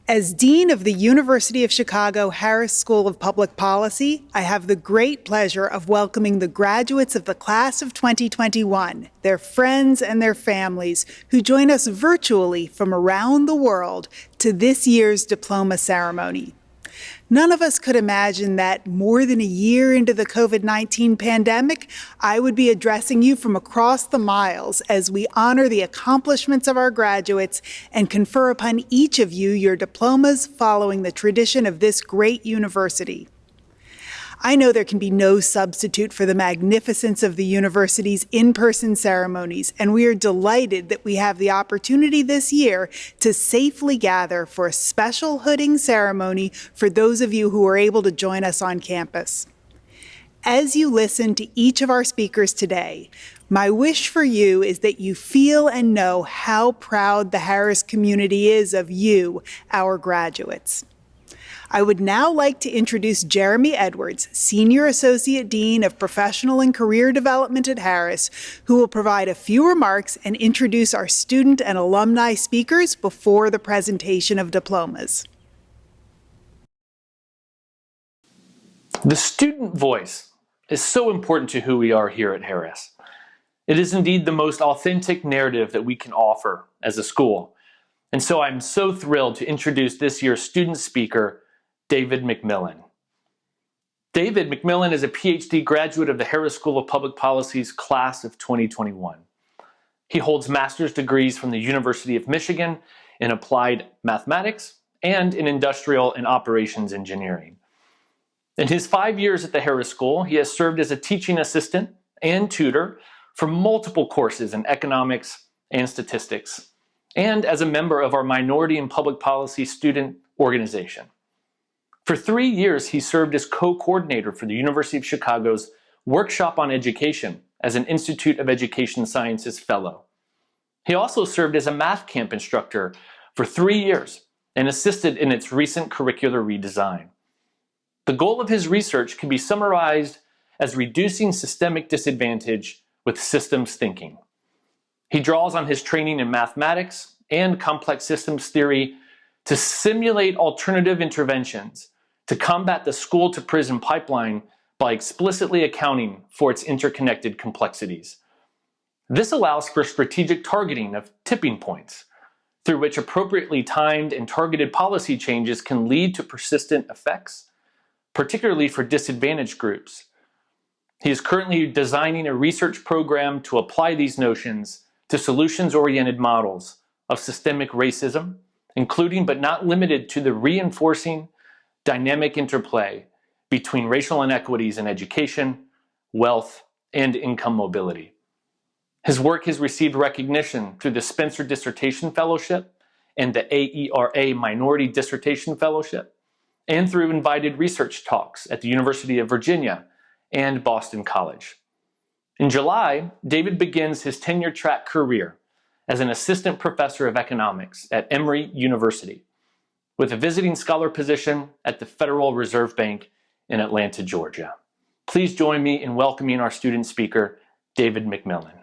As Dean of the University of Chicago Harris School of Public Policy, I have the great pleasure of welcoming the graduates of the class of 2021, their friends and their families, who join us virtually from around the world to this year's diploma ceremony. None of us could imagine that more than a year into the COVID-19 pandemic, I would be addressing you from across the miles as we honor the accomplishments of our graduates and confer upon each of you your diplomas following the tradition of this great university. I know there can be no substitute for the magnificence of the university's in-person ceremonies, and we are delighted that we have the opportunity this year to safely gather for a special hooding ceremony for those of you who are able to join us on campus. As you listen to each of our speakers today, my wish for you is that you feel and know how proud the Harris community is of you, our graduates. I would now like to introduce Jeremy Edwards, Senior Associate Dean of Professional and Career Development at Harris, who will provide a few remarks and introduce our student and alumni speakers before the presentation of diplomas. The student voice is so important to who we are here at Harris. It is indeed the most authentic narrative that we can offer as a school. And so I'm so thrilled to introduce this year's student speaker, David McMillan. David McMillan is a PhD graduate of the Harris School of Public Policy's class of 2021. He holds master's degrees from the University of Michigan in applied mathematics and in industrial and operations engineering. In his 5 years at the Harris School, he has served as a teaching assistant and tutor for multiple courses in economics and statistics, and as a member of our Minority and Public Policy student organization. For 3 years, he served as co-coordinator for the University of Chicago's Workshop on Education as an Institute of Education Sciences Fellow. He also served as a math camp instructor for 3 years and assisted in its recent curricular redesign. The goal of his research can be summarized as reducing systemic disadvantage with systems thinking. He draws on his training in mathematics and complex systems theory to simulate alternative interventions to combat the school-to-prison pipeline by explicitly accounting for its interconnected complexities. This allows for strategic targeting of tipping points, through which appropriately timed and targeted policy changes can lead to persistent effects, particularly for disadvantaged groups. He is currently designing a research program to apply these notions to solutions-oriented models of systemic racism, including but not limited to the reinforcing dynamic interplay between racial inequities in education, wealth, and income mobility. His work has received recognition through the Spencer Dissertation Fellowship and the AERA Minority Dissertation Fellowship, and through invited research talks at the University of Virginia and Boston College. In July, David begins his tenure-track career as an assistant professor of economics at Emory University, with a visiting scholar position at the Federal Reserve Bank in Atlanta, Georgia. Please join me in welcoming our student speaker, David McMillan.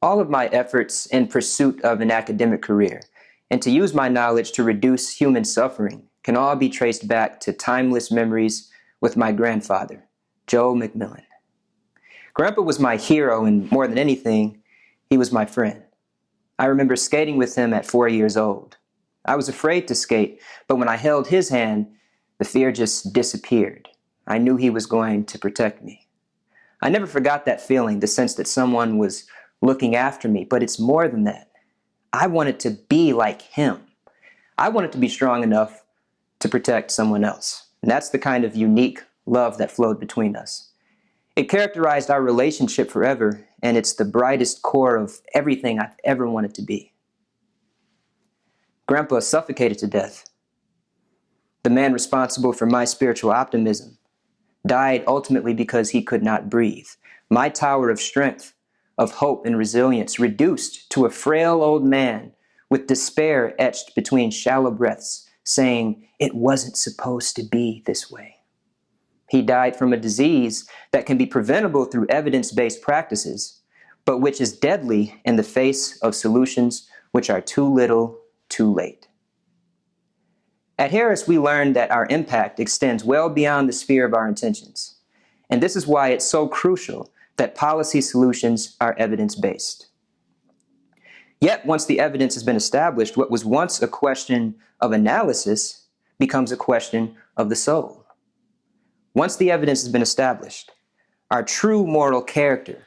All of my efforts in pursuit of an academic career and to use my knowledge to reduce human suffering can all be traced back to timeless memories with my grandfather, Joe McMillan. Grandpa was my hero, and more than anything, he was my friend. I remember skating with him at 4 years old. I was afraid to skate, but when I held his hand, the fear just disappeared. I knew he was going to protect me. I never forgot that feeling, the sense that someone was looking after me, but it's more than that. I wanted to be like him. I wanted to be strong enough to protect someone else. And that's the kind of unique love that flowed between us. It characterized our relationship forever, and it's the brightest core of everything I've ever wanted to be. Grandpa suffocated to death. The man responsible for my spiritual optimism died ultimately because he could not breathe. My tower of strength, of hope and resilience, reduced to a frail old man with despair etched between shallow breaths, saying, "It wasn't supposed to be this way." He died from a disease that can be preventable through evidence-based practices, but which is deadly in the face of solutions which are too little, too late. At Harris, we learned that our impact extends well beyond the sphere of our intentions. And this is why it's so crucial that policy solutions are evidence-based. Yet, once the evidence has been established, what was once a question of analysis becomes a question of the soul. Once the evidence has been established, our true moral character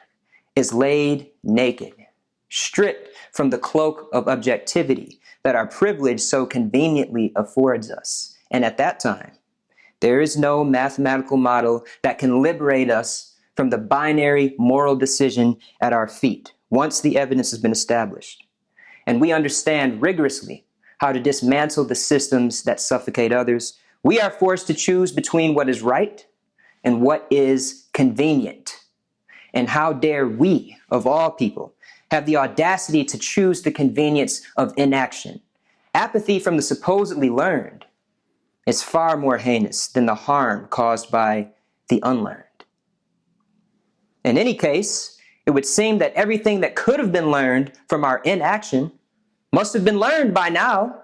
is laid naked, stripped from the cloak of objectivity that our privilege so conveniently affords us. And at that time, there is no mathematical model that can liberate us from the binary moral decision at our feet once the evidence has been established. And we understand rigorously how to dismantle the systems that suffocate others. We are forced to choose between what is right and what is convenient. And how dare we, of all people, have the audacity to choose the convenience of inaction? Apathy from the supposedly learned is far more heinous than the harm caused by the unlearned. In any case, it would seem that everything that could have been learned from our inaction must have been learned by now.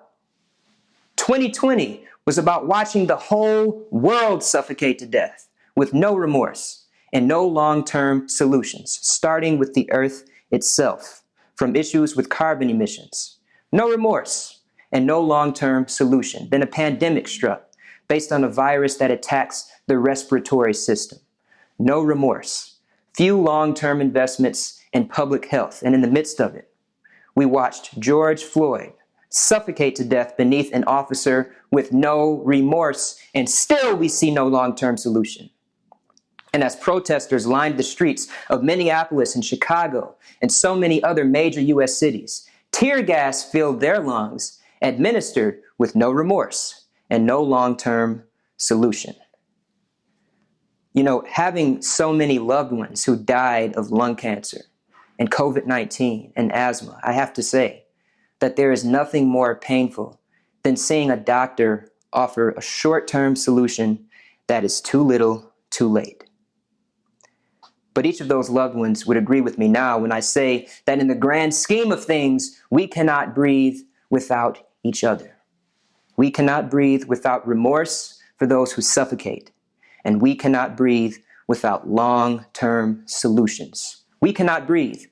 2020 was about watching the whole world suffocate to death with no remorse and no long-term solutions, starting with the earth itself, from issues with carbon emissions. No remorse and no long-term solution. Then a pandemic struck based on a virus that attacks the respiratory system. No remorse. Few long-term investments in public health. And in the midst of it, we watched George Floyd suffocate to death beneath an officer with no remorse, and still we see no long-term solution. And as protesters lined the streets of Minneapolis and Chicago and so many other major U.S. cities, tear gas filled their lungs, administered with no remorse and no long-term solution. You know, having so many loved ones who died of lung cancer and COVID-19 and asthma, I have to say that there is nothing more painful than seeing a doctor offer a short-term solution that is too little, too late. But each of those loved ones would agree with me now when I say that in the grand scheme of things, we cannot breathe without each other. We cannot breathe without remorse for those who suffocate. And we cannot breathe without long-term solutions. We cannot breathe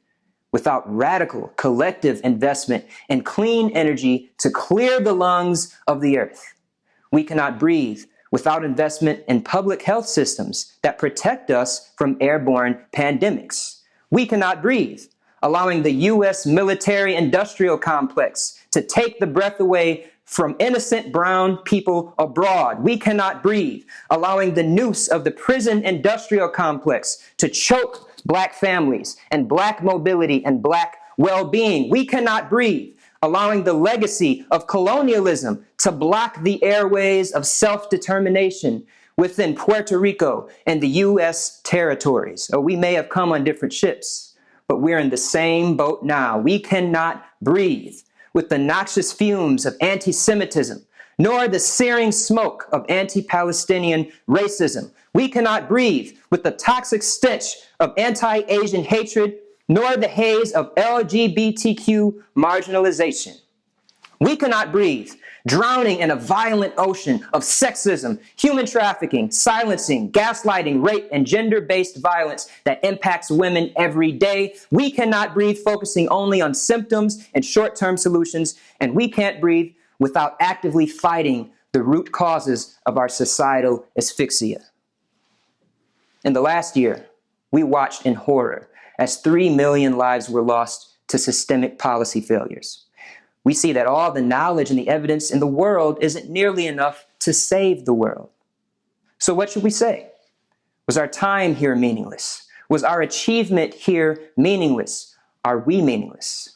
without radical collective investment in clean energy to clear the lungs of the earth. We cannot breathe without investment in public health systems that protect us from airborne pandemics. We cannot breathe allowing the U.S. military-industrial complex to take the breath away from innocent brown people abroad. We cannot breathe, allowing the noose of the prison industrial complex to choke black families and black mobility and black well-being. We cannot breathe, allowing the legacy of colonialism to block the airways of self-determination within Puerto Rico and the U.S. territories. Or we may have come on different ships, but we're in the same boat now. We cannot breathe with the noxious fumes of anti-Semitism, nor the searing smoke of anti-Palestinian racism. We cannot breathe with the toxic stench of anti-Asian hatred, nor the haze of LGBTQ marginalization. We cannot breathe, drowning in a violent ocean of sexism, human trafficking, silencing, gaslighting, rape, and gender-based violence that impacts women every day. We cannot breathe focusing only on symptoms and short-term solutions, and we can't breathe without actively fighting the root causes of our societal asphyxia. In the last year, we watched in horror as 3 million lives were lost to systemic policy failures. We see that all the knowledge and the evidence in the world isn't nearly enough to save the world. So what should we say? Was our time here meaningless? Was our achievement here meaningless? Are we meaningless?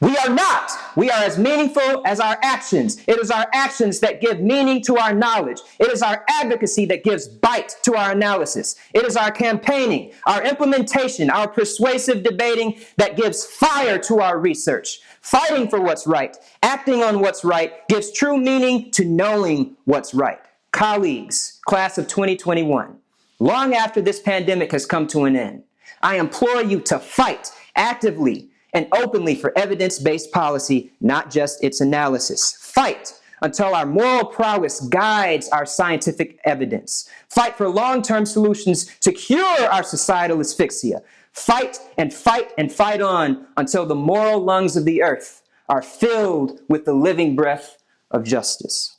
We are not. We are as meaningful as our actions. It is our actions that give meaning to our knowledge. It is our advocacy that gives bite to our analysis. It is our campaigning, our implementation, our persuasive debating that gives fire to our research. Fighting for what's right, acting on what's right, gives true meaning to knowing what's right. Colleagues, class of 2021, long after this pandemic has come to an end, I implore you to fight actively and openly for evidence-based policy, not just its analysis. Fight until our moral prowess guides our scientific evidence. Fight for long-term solutions to cure our societal asphyxia. Fight and fight and fight on until the moral lungs of the earth are filled with the living breath of justice.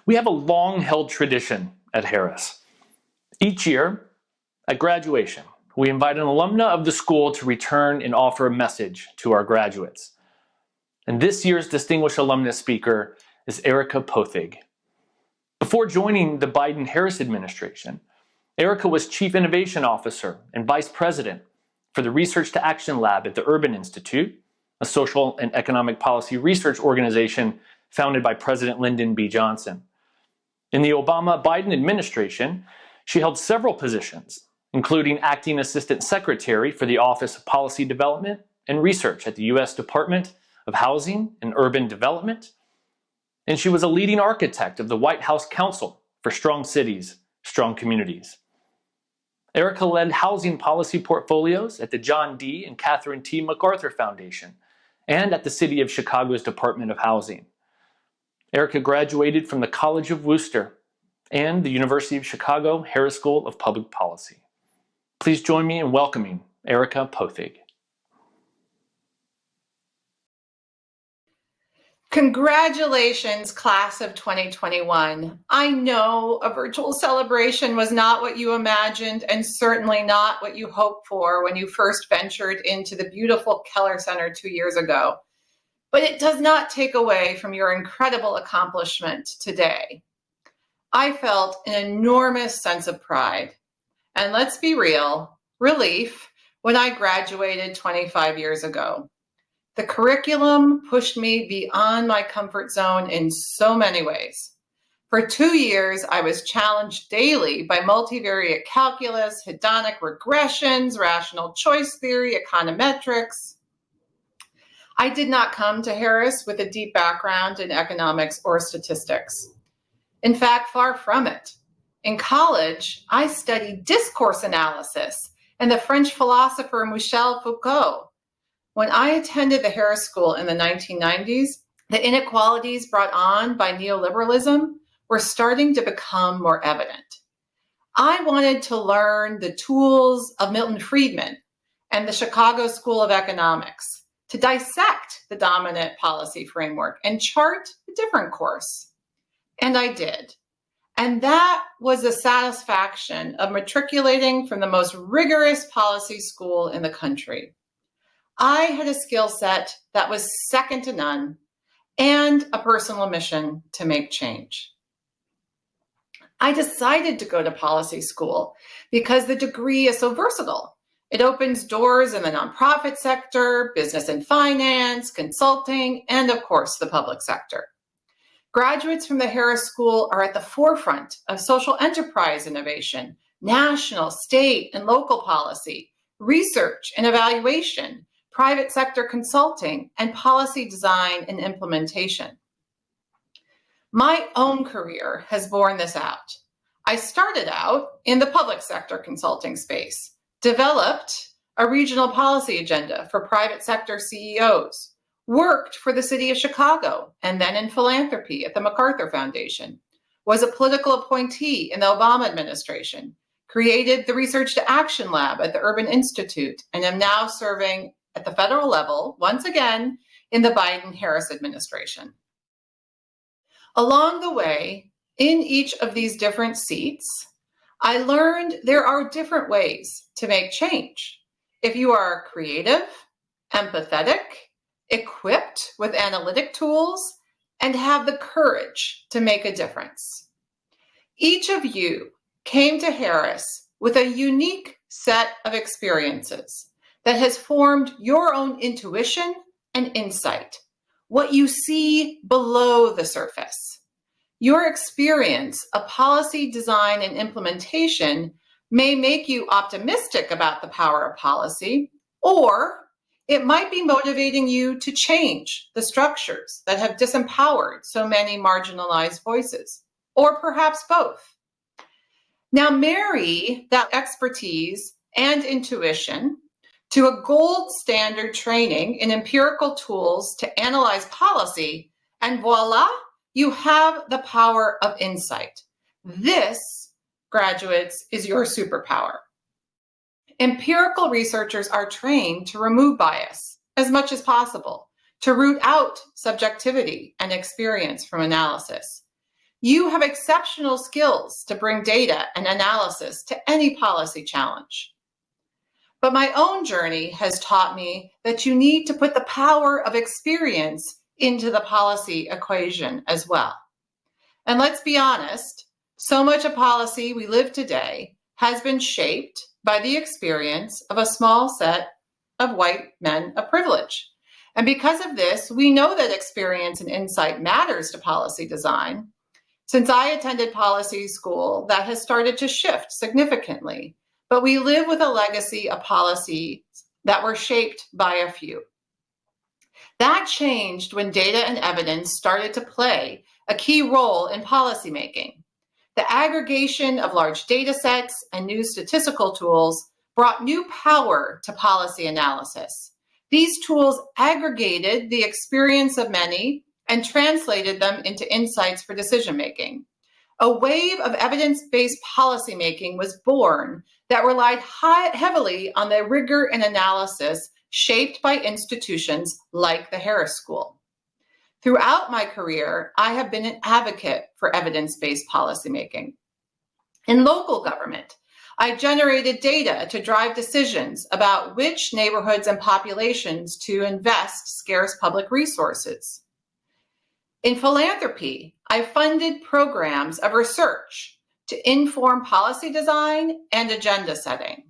We have a long-held tradition at Harris. Each year, at graduation, we invite an alumna of the school to return and offer a message to our graduates. And this year's distinguished alumnus speaker is Erica Pothig. Before joining the Biden-Harris administration, Erica was Chief Innovation Officer and Vice President for the Research to Action Lab at the Urban Institute, a social and economic policy research organization founded by President Lyndon B. Johnson. In the Obama-Biden administration, she held several positions, including Acting Assistant Secretary for the Office of Policy Development and Research at the U.S. Department of Housing and Urban Development, and she was a leading architect of the White House Council for Strong Cities, Strong Communities. Erica led housing policy portfolios at the John D. and Catherine T. MacArthur Foundation and at the City of Chicago's Department of Housing. Erica graduated from the College of Wooster and the University of Chicago Harris School of Public Policy. Please join me in welcoming Erica Pothig. Congratulations, class of 2021. I know a virtual celebration was not what you imagined and certainly not what you hoped for when you first ventured into the beautiful Keller Center 2 years ago. But it does not take away from your incredible accomplishment today. I felt an enormous sense of pride, and let's be real, relief, when I graduated 25 years ago. The curriculum pushed me beyond my comfort zone in so many ways. For 2 years, I was challenged daily by multivariate calculus, hedonic regressions, rational choice theory, econometrics. I did not come to Harris with a deep background in economics or statistics. In fact, far from it. In college, I studied discourse analysis and the French philosopher Michel Foucault. When I attended the Harris School in the 1990s, the inequalities brought on by neoliberalism were starting to become more evident. I wanted to learn the tools of Milton Friedman and the Chicago School of Economics to dissect the dominant policy framework and chart a different course. And I did. And that was the satisfaction of matriculating from the most rigorous policy school in the country. I had a skill set that was second to none and a personal mission to make change. I decided to go to policy school because the degree is so versatile. It opens doors in the nonprofit sector, business and finance, consulting, and of course, the public sector. Graduates from the Harris School are at the forefront of social enterprise innovation, national, state, and local policy, research and evaluation, private sector consulting, and policy design and implementation. My own career has borne this out. I started out in the public sector consulting space, developed a regional policy agenda for private sector CEOs, worked for the city of Chicago, and then in philanthropy at the MacArthur Foundation, was a political appointee in the Obama administration, created the Research to Action Lab at the Urban Institute, and am now serving at the federal level, once again, in the Biden-Harris administration. Along the way, in each of these different seats, I learned there are different ways to make change. If you are creative, empathetic, equipped with analytic tools, and have the courage to make a difference. Each of you came to Harris with a unique set of experiences that has formed your own intuition and insight, what you see below the surface. Your experience of policy design and implementation may make you optimistic about the power of policy, or it might be motivating you to change the structures that have disempowered so many marginalized voices, or perhaps both. Now marry that expertise and intuition to a gold standard training in empirical tools to analyze policy, and voila, you have the power of insight. This, graduates, is your superpower. Empirical researchers are trained to remove bias as much as possible, to root out subjectivity and experience from analysis. You have exceptional skills to bring data and analysis to any policy challenge. But my own journey has taught me that you need to put the power of experience into the policy equation as well. And let's be honest, so much of policy we live today has been shaped by the experience of a small set of white men of privilege. And because of this, we know that experience and insight matters to policy design. Since I attended policy school, that has started to shift significantly, but we live with a legacy of policies that were shaped by a few. That changed when data and evidence started to play a key role in policymaking. The aggregation of large data sets and new statistical tools brought new power to policy analysis. These tools aggregated the experience of many and translated them into insights for decision-making. A wave of evidence-based policymaking was born that relied heavily on the rigor and analysis shaped by institutions like the Harris School. Throughout my career, I have been an advocate for evidence-based policymaking. In local government, I generated data to drive decisions about which neighborhoods and populations to invest scarce public resources. In philanthropy, I funded programs of research to inform policy design and agenda setting.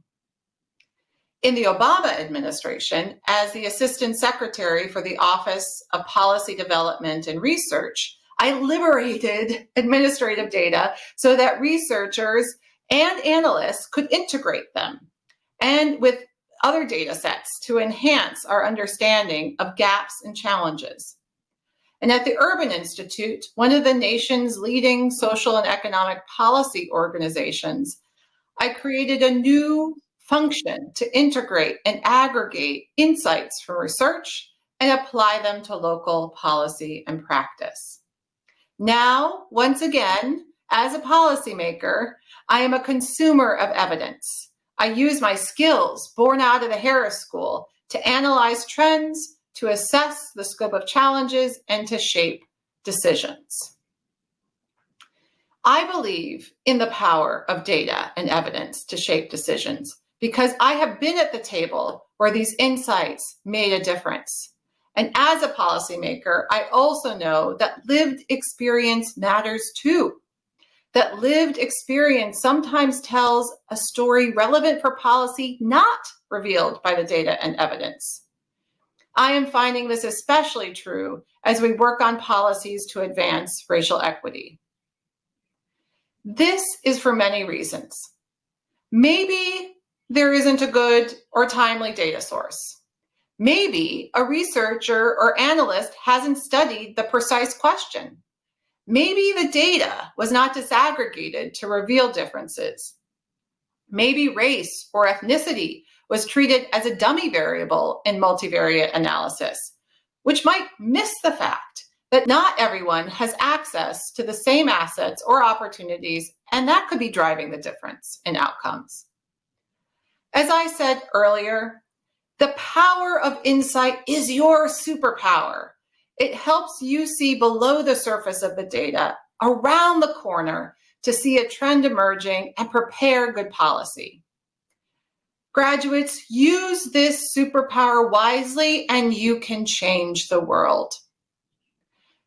In the Obama administration, as the Assistant Secretary for the Office of Policy Development and Research, I liberated administrative data so that researchers and analysts could integrate them and with other data sets to enhance our understanding of gaps and challenges. And at the Urban Institute, one of the nation's leading social and economic policy organizations, I created a new function to integrate and aggregate insights from research and apply them to local policy and practice. Now, once again, as a policymaker, I am a consumer of evidence. I use my skills born out of the Harris School to analyze trends, to assess the scope of challenges, and to shape decisions. I believe in the power of data and evidence to shape decisions because I have been at the table where these insights made a difference. And as a policymaker, I also know that lived experience matters too. That lived experience sometimes tells a story relevant for policy not revealed by the data and evidence. I am finding this especially true as we work on policies to advance racial equity. This is for many reasons. Maybe there isn't a good or timely data source. Maybe a researcher or analyst hasn't studied the precise question. Maybe the data was not disaggregated to reveal differences. Maybe race or ethnicity was treated as a dummy variable in multivariate analysis, which might miss the fact that not everyone has access to the same assets or opportunities, and that could be driving the difference in outcomes. As I said earlier, the power of insight is your superpower. It helps you see below the surface of the data, around the corner, to see a trend emerging and prepare good policy. Graduates, use this superpower wisely and you can change the world.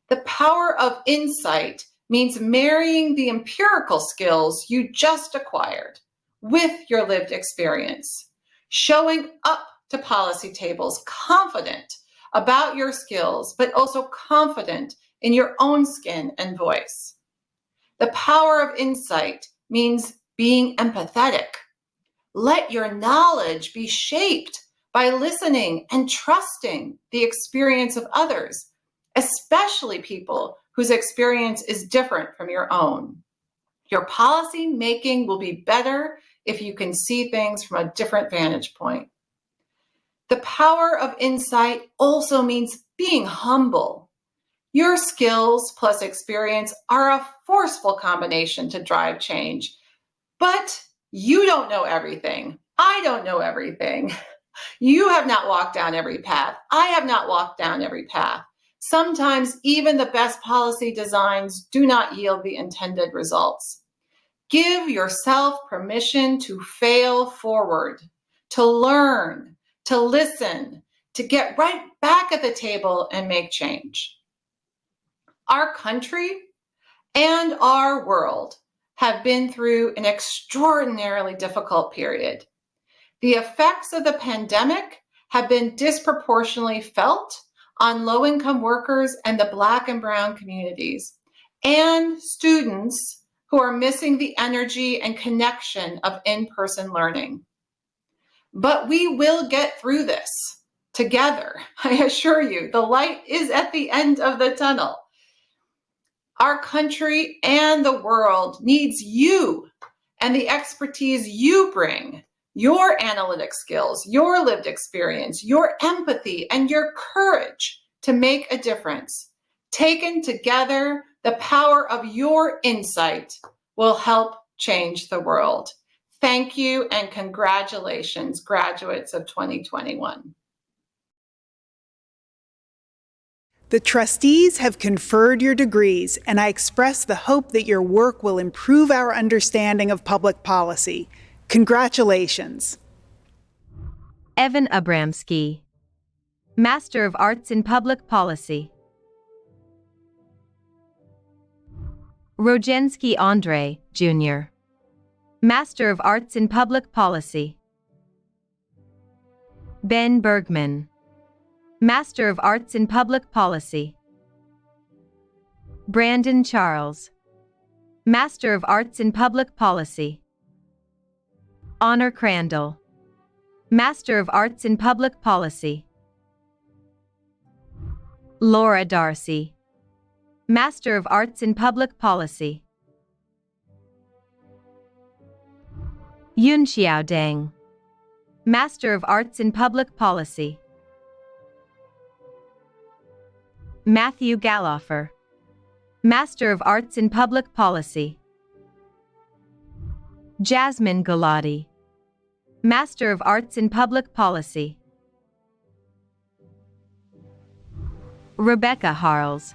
The power of insight means marrying the empirical skills you just acquired with your lived experience, showing up to policy tables confident about your skills, but also confident in your own skin and voice. The power of insight means being empathetic. Let your knowledge be shaped by listening and trusting the experience of others, especially people whose experience is different from your own. Your policy making will be better if you can see things from a different vantage point. The power of insight also means being humble. Your skills plus experience are a forceful combination to drive change. But you don't know everything. I don't know everything. You have not walked down every path. I have not walked down every path. Sometimes even the best policy designs do not yield the intended results. Give yourself permission to fail forward, to learn, to listen, to get right back at the table and make change. Our country and our world have been through an extraordinarily difficult period. The effects of the pandemic have been disproportionately felt on low-income workers and the Black and Brown communities, and students who are missing the energy and connection of in-person learning. But we will get through this together. I assure you, the light is at the end of the tunnel. Our country and the world needs you and the expertise you bring, your analytic skills, your lived experience, your empathy, and your courage to make a difference. Taken together, the power of your insight will help change the world. Thank you and congratulations, graduates of 2021. The trustees have conferred your degrees, and I express the hope that your work will improve our understanding of public policy. Congratulations. Evan Abramsky, Master of Arts in Public Policy. Rogensky Andre, Jr., Master of Arts in Public Policy. Ben Bergman, Master of Arts in Public Policy. Brandon Charles, Master of Arts in Public Policy. Honor Crandall, Master of Arts in Public Policy. Laura Darcy, Master of Arts in Public Policy. Yun Xiao Deng, Master of Arts in Public Policy. Matthew Galoffer, Master of Arts in Public Policy. Jasmine Galati, Master of Arts in Public Policy. Rebecca Harles,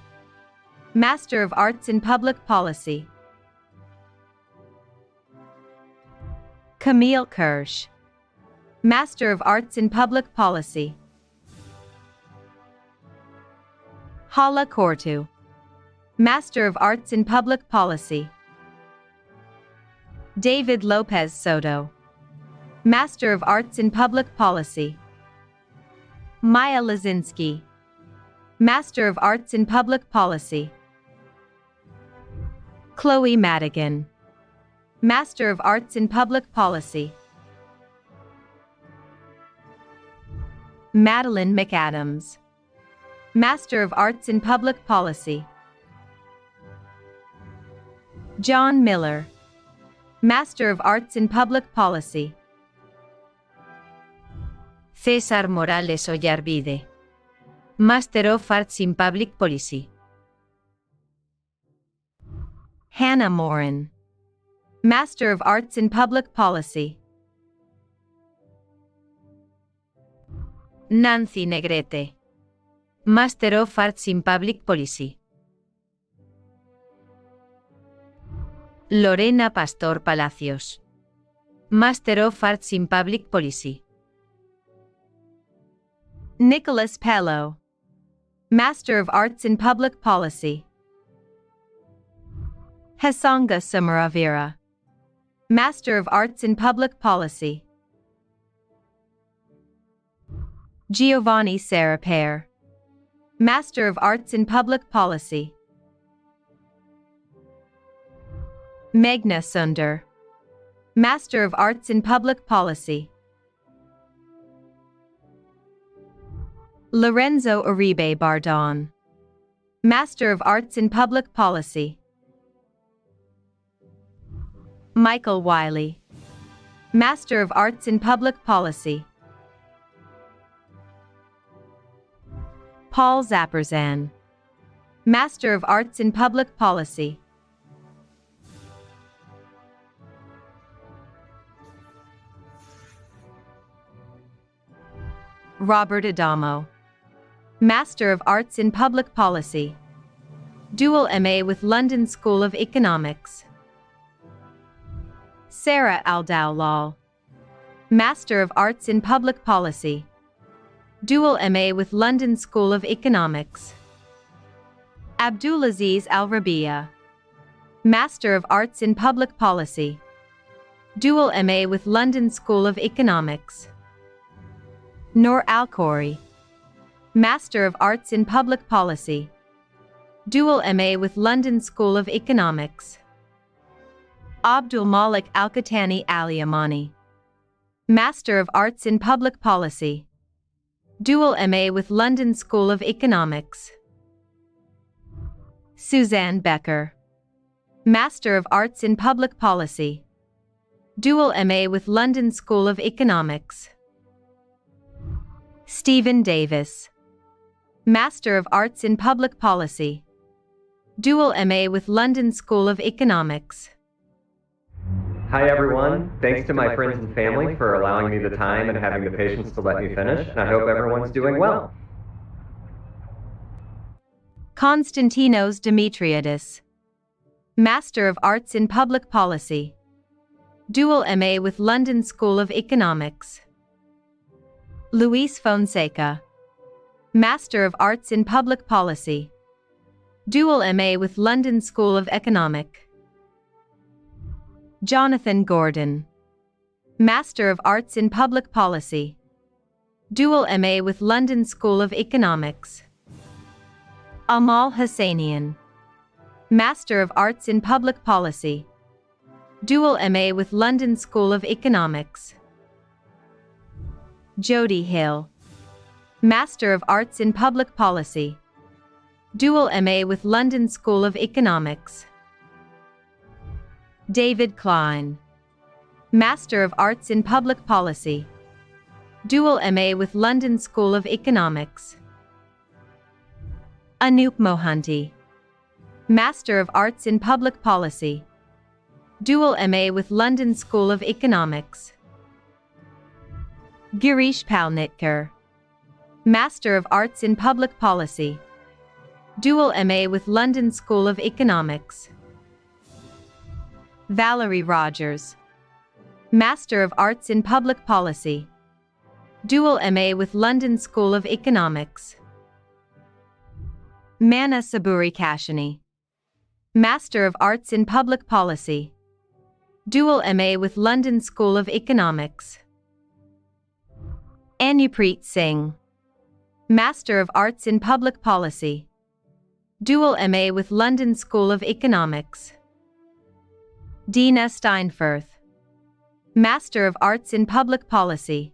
Master of Arts in Public Policy. Camille Kirsch, Master of Arts in Public Policy. Hala Cortu, Master of Arts in Public Policy. David Lopez Soto, Master of Arts in Public Policy. Maya Lazinski, Master of Arts in Public Policy. Chloe Madigan, Master of Arts in Public Policy. Madeline McAdams, Master of Arts in Public Policy. John Miller, Master of Arts in Public Policy. César Morales Ollarvide, Master of Arts in Public Policy. Hannah Morin, Master of Arts in Public Policy. Nancy Negrete, Master of Arts in Public Policy. Lorena Pastor Palacios, Master of Arts in Public Policy. Nicholas Pello, Master of Arts in Public Policy. Hasanga Samaravira, Master of Arts in Public Policy. Giovanni Sarapere, Master of Arts in Public Policy. Meghna Sundar, Master of Arts in Public Policy. Lorenzo Uribe Bardon, Master of Arts in Public Policy. Michael Wiley, Master of Arts in Public Policy. Paul Zaperzan, Master of Arts in Public Policy. Robert Adamo, Master of Arts in Public Policy, dual MA with London School of Economics. Sarah Aldao Lal, Master of Arts in Public Policy, dual MA with London School of Economics. Abdulaziz Al Rabia, Master of Arts in Public Policy, dual MA with London School of Economics. Noor Al Khoury, Master of Arts in Public Policy, dual MA with London School of Economics. Abdul Malik Al Khatani Al Yamani, Master of Arts in Public Policy, dual MA with London School of Economics. Suzanne Becker, Master of Arts in Public Policy, dual MA with London School of Economics. Stephen Davis, Master of Arts in Public Policy, dual MA with London School of Economics. Hi everyone, thanks to my friends and family for allowing me the time and having the patience to let me finish, and I hope everyone's doing well. Konstantinos Dimitriadis, Master of Arts in Public Policy, dual MA with London School of Economics. Luis Fonseca, Master of Arts in Public Policy, dual MA with London School of Economic. Jonathan Gordon, Master of Arts in Public Policy, dual MA with London School of Economics. Amal Hussainian, Master of Arts in Public Policy, dual MA with London School of Economics. Jody Hill, Master of Arts in Public Policy, dual MA with London School of Economics. David Klein, Master of Arts in Public Policy, dual MA with London School of Economics. Anoop Mohanty, Master of Arts in Public Policy, dual MA with London School of Economics. Girish Palnitkar, Master of Arts in Public Policy, dual MA with London School of Economics. Valerie Rogers, Master of Arts in Public Policy, dual MA with London School of Economics. Mana Saburi Kashani, Master of Arts in Public Policy, dual MA with London School of Economics. Anupreet Singh, Master of Arts in Public Policy, dual MA with London School of Economics. Dina Steinfurth, Master of Arts in Public Policy,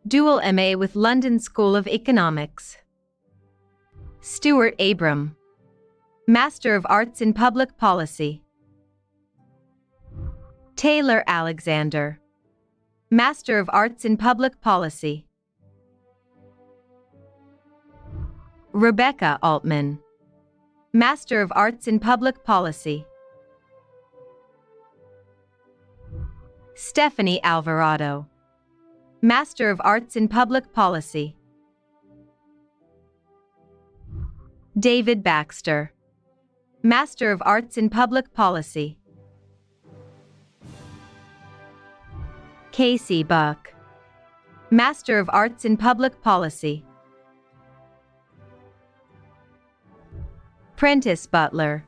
dual MA with London School of Economics. Stuart Abram, Master of Arts in Public Policy. Taylor Alexander, Master of Arts in Public Policy. Rebecca Altman, Master of Arts in Public Policy. Stephanie Alvarado, Master of Arts in Public Policy. David Baxter, Master of Arts in Public Policy. Casey Buck, Master of Arts in Public Policy. Prentice Butler,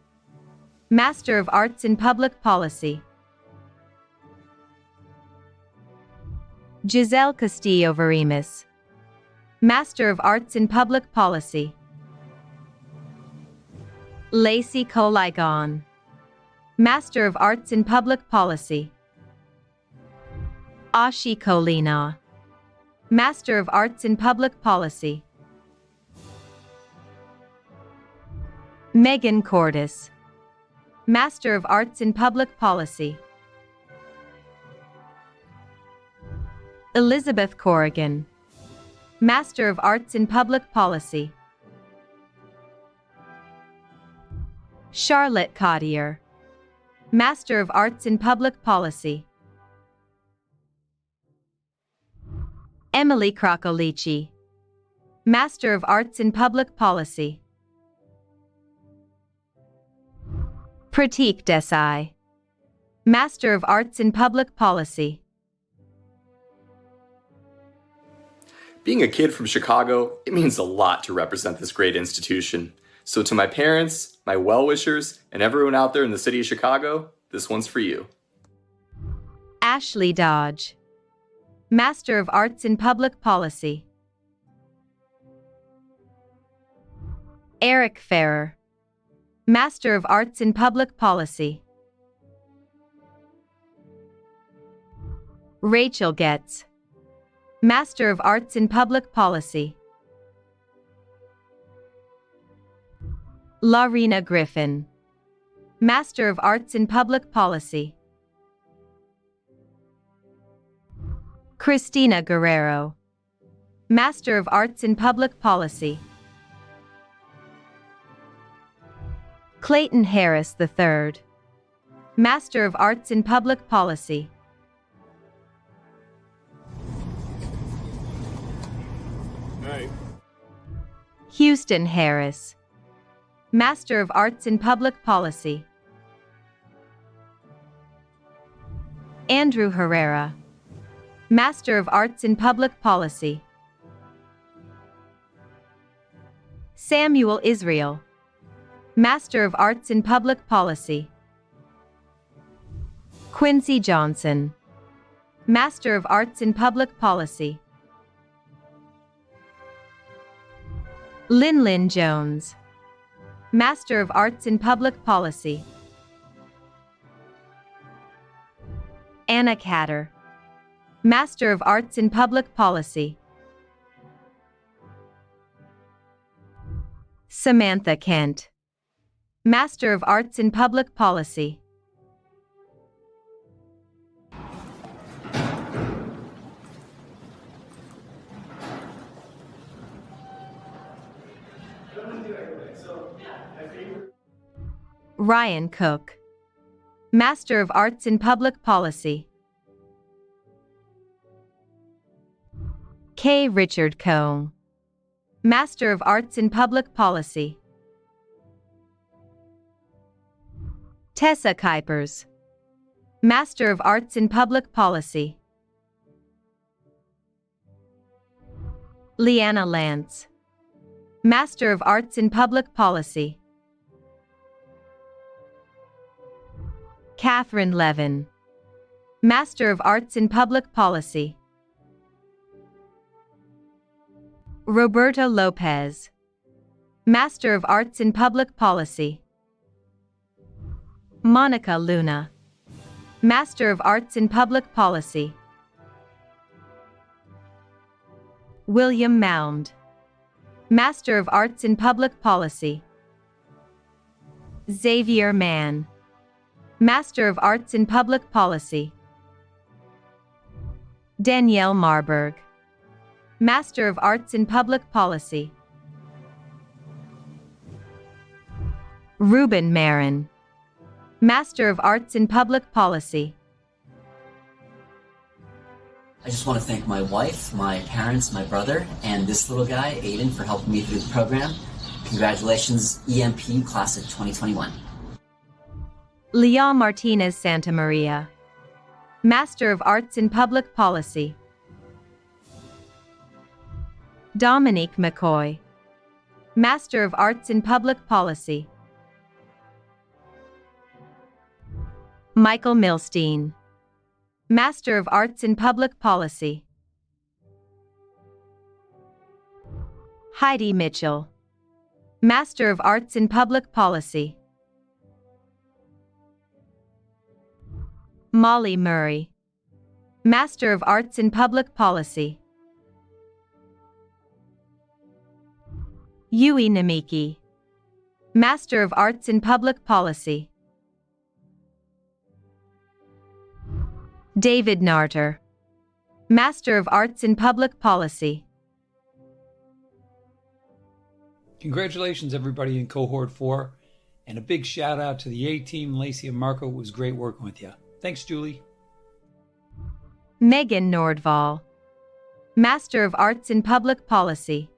Master of Arts in Public Policy. Giselle Castillo Varimis, Master of Arts in Public Policy. Lacey Coligon, Master of Arts in Public Policy. Ashi Kolina, Master of Arts in Public Policy. Megan Cordis, Master of Arts in Public Policy. Elizabeth Corrigan, Master of Arts in Public Policy. Charlotte Cottier, Master of Arts in Public Policy. Emily Crocolici, Master of Arts in Public Policy. Pratik Desai, Master of Arts in Public Policy. Being a kid from Chicago, it means a lot to represent this great institution. So to my parents, my well-wishers, and everyone out there in the city of Chicago, this one's for you. Ashley Dodge, Master of Arts in Public Policy. Eric Ferrer, Master of Arts in Public Policy. Rachel Getz, Master of Arts in Public Policy. Laurina Griffin, Master of Arts in Public Policy. Christina Guerrero, Master of Arts in Public Policy. Clayton Harris III, Master of Arts in Public Policy. Houston Harris, Master of Arts in Public Policy. Andrew Herrera, Master of Arts in Public Policy. Samuel Israel, Master of Arts in Public Policy. Quincy Johnson, Master of Arts in Public Policy. Lynn Jones, Master of Arts in Public Policy. Anna Catter, Master of Arts in Public Policy. Samantha Kent, Master of Arts in Public Policy. Ryan Cook, Master of Arts in Public Policy. K. Richard Coe, Master of Arts in Public Policy. Tessa Kuipers, Master of Arts in Public Policy. Leanna Lance, Master of Arts in Public Policy. Catherine Levin, Master of Arts in Public Policy. Roberta Lopez, Master of Arts in Public Policy. Monica Luna, Master of Arts in Public Policy. William Mound, Master of Arts in Public Policy. Xavier Mann, Master of Arts in Public Policy. Danielle Marburg, Master of Arts in Public Policy. Ruben Marin, Master of Arts in Public Policy. I just want to thank my wife, my parents, my brother, and this little guy, Aiden, for helping me through the program. Congratulations, EMP Class of 2021. Leon Martinez Santamaria, Master of Arts in Public Policy. Dominique McCoy, Master of Arts in Public Policy. Michael Milstein, Master of Arts in Public Policy. Heidi Mitchell, Master of Arts in Public Policy. Molly Murray, Master of Arts in Public Policy. Yui Namiki, Master of Arts in Public Policy. David Narter, Master of Arts in Public Policy. Congratulations, everybody in Cohort 4, and a big shout out to the A team, Lacey and Marco. It was great working with you. Thanks, Julie. Megan Nordval, Master of Arts in Public Policy.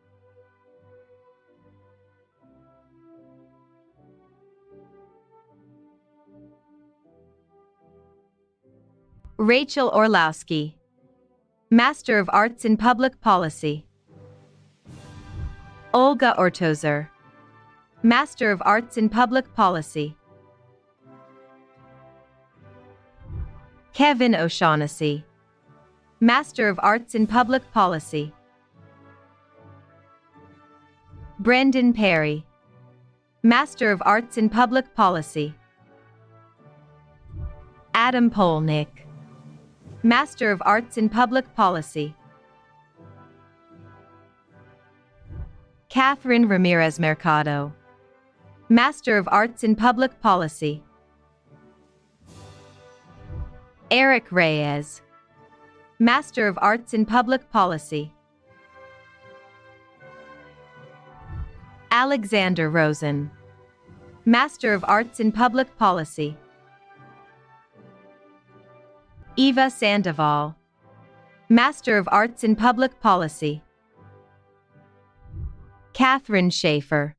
Rachel Orlowski, Master of Arts in Public Policy. Olga Ortozer, Master of Arts in Public Policy. Kevin O'Shaughnessy, Master of Arts in Public Policy. Brendan Perry, Master of Arts in Public Policy. Adam Polnick, Master of Arts in Public Policy. Catherine Ramirez Mercado, Master of Arts in Public Policy. Eric Reyes, Master of Arts in Public Policy. Alexander Rosen, Master of Arts in Public Policy. Eva Sandoval, Master of Arts in Public Policy. Catherine Schaefer,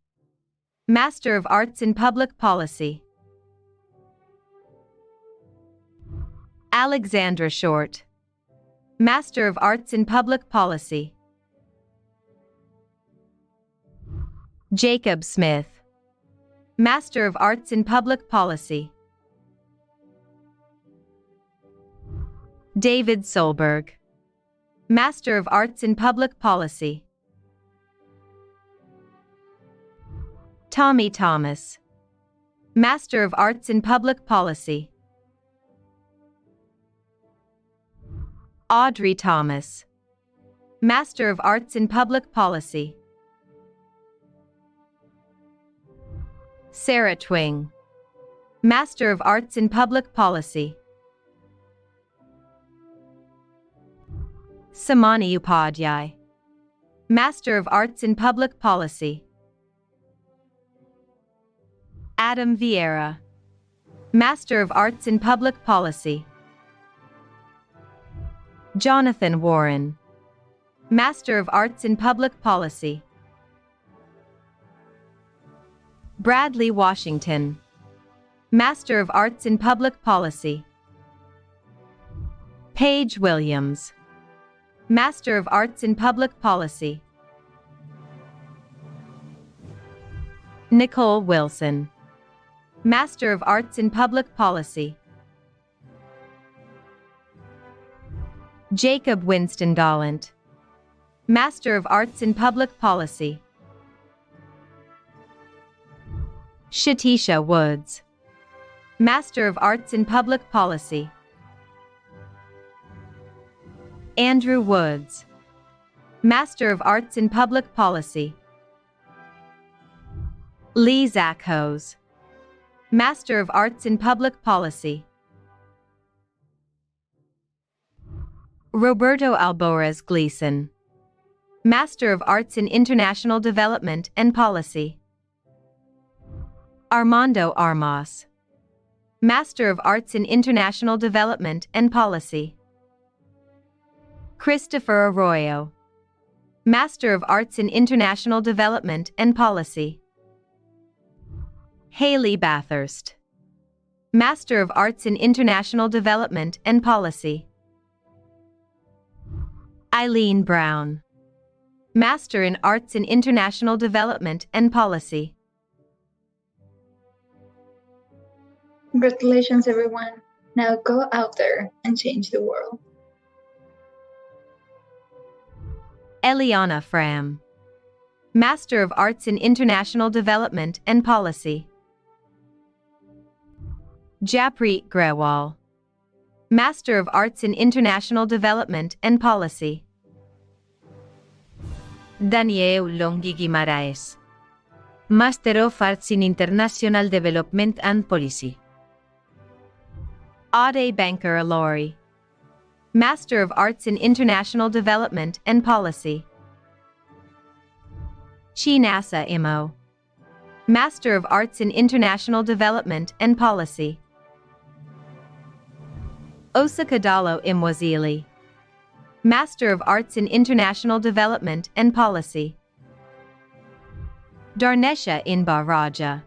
Master of Arts in Public Policy. Alexandra Short, Master of Arts in Public Policy. Jacob Smith, Master of Arts in Public Policy. David Solberg, Master of Arts in Public Policy. Tommy Thomas, Master of Arts in Public Policy. Audrey Thomas, Master of Arts in Public Policy. Sarah Twing, Master of Arts in Public Policy. Samani Upadhyay, Master of Arts in Public Policy. Adam Vieira, Master of Arts in Public Policy. Jonathan Warren, Master of Arts in Public Policy. Bradley Washington, Master of Arts in Public Policy. Paige Williams, Master of Arts in Public Policy. Nicole Wilson, Master of Arts in Public Policy. Jacob Winston Gallant, Master of Arts in Public Policy. Shatisha Woods, Master of Arts in Public Policy. Andrew Woods, Master of Arts in Public Policy. Lee Zachos, Master of Arts in Public Policy. Roberto Alborez Gleason, Master of Arts in International Development and Policy. Armando Armas, Master of Arts in International Development and Policy. Christopher Arroyo, Master of Arts in International Development and Policy. Haley Bathurst, Master of Arts in International Development and Policy. Eileen Brown, Master in Arts in International Development and Policy. Congratulations, everyone. Now go out there and change the world. Eliana Fram, Master of Arts in International Development and Policy. Japreet Grewal, Master of Arts in International Development and Policy. Daniel Longi Guimaraes, Master of Arts in International Development and Policy. Ade Banker Alori, Master of Arts in International Development and Policy. Chinasa Imo. Master of Arts in International Development and Policy. Osakadalo Imwazili. Master of Arts in International Development and Policy. Darnesha Inba Raja.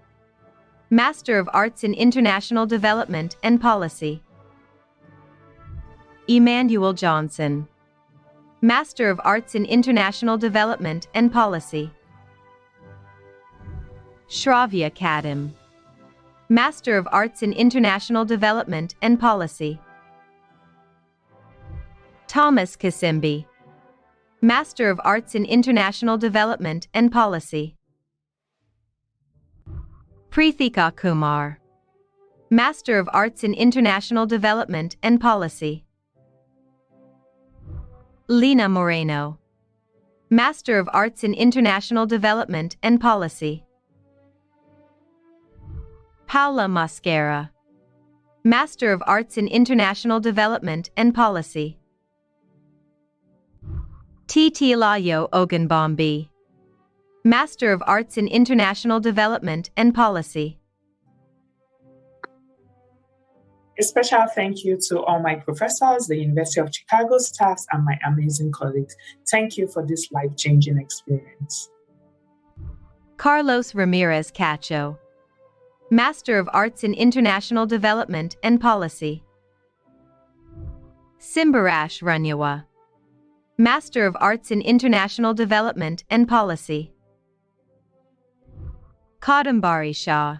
Master of Arts in International Development and Policy. Emmanuel Johnson. Master of Arts in International Development and Policy. Shravya Kadam. Master of Arts in International Development and Policy. Thomas Kasimbi. Master of Arts in International Development and Policy. Preethika Kumar. Master of Arts in International Development and Policy. Lina Moreno. Master of Arts in International Development and Policy. Paula Mascara. Master of Arts in International Development and Policy. Titilayo Ogunbambi. Master of Arts in International Development and Policy. A special thank you to all my professors, the University of Chicago staffs, and my amazing colleagues. Thank you for this life-changing experience. Carlos Ramirez Cacho. Master of Arts in International Development and Policy. Simbarash Runyawa. Master of Arts in International Development and Policy. Kadambari Shah.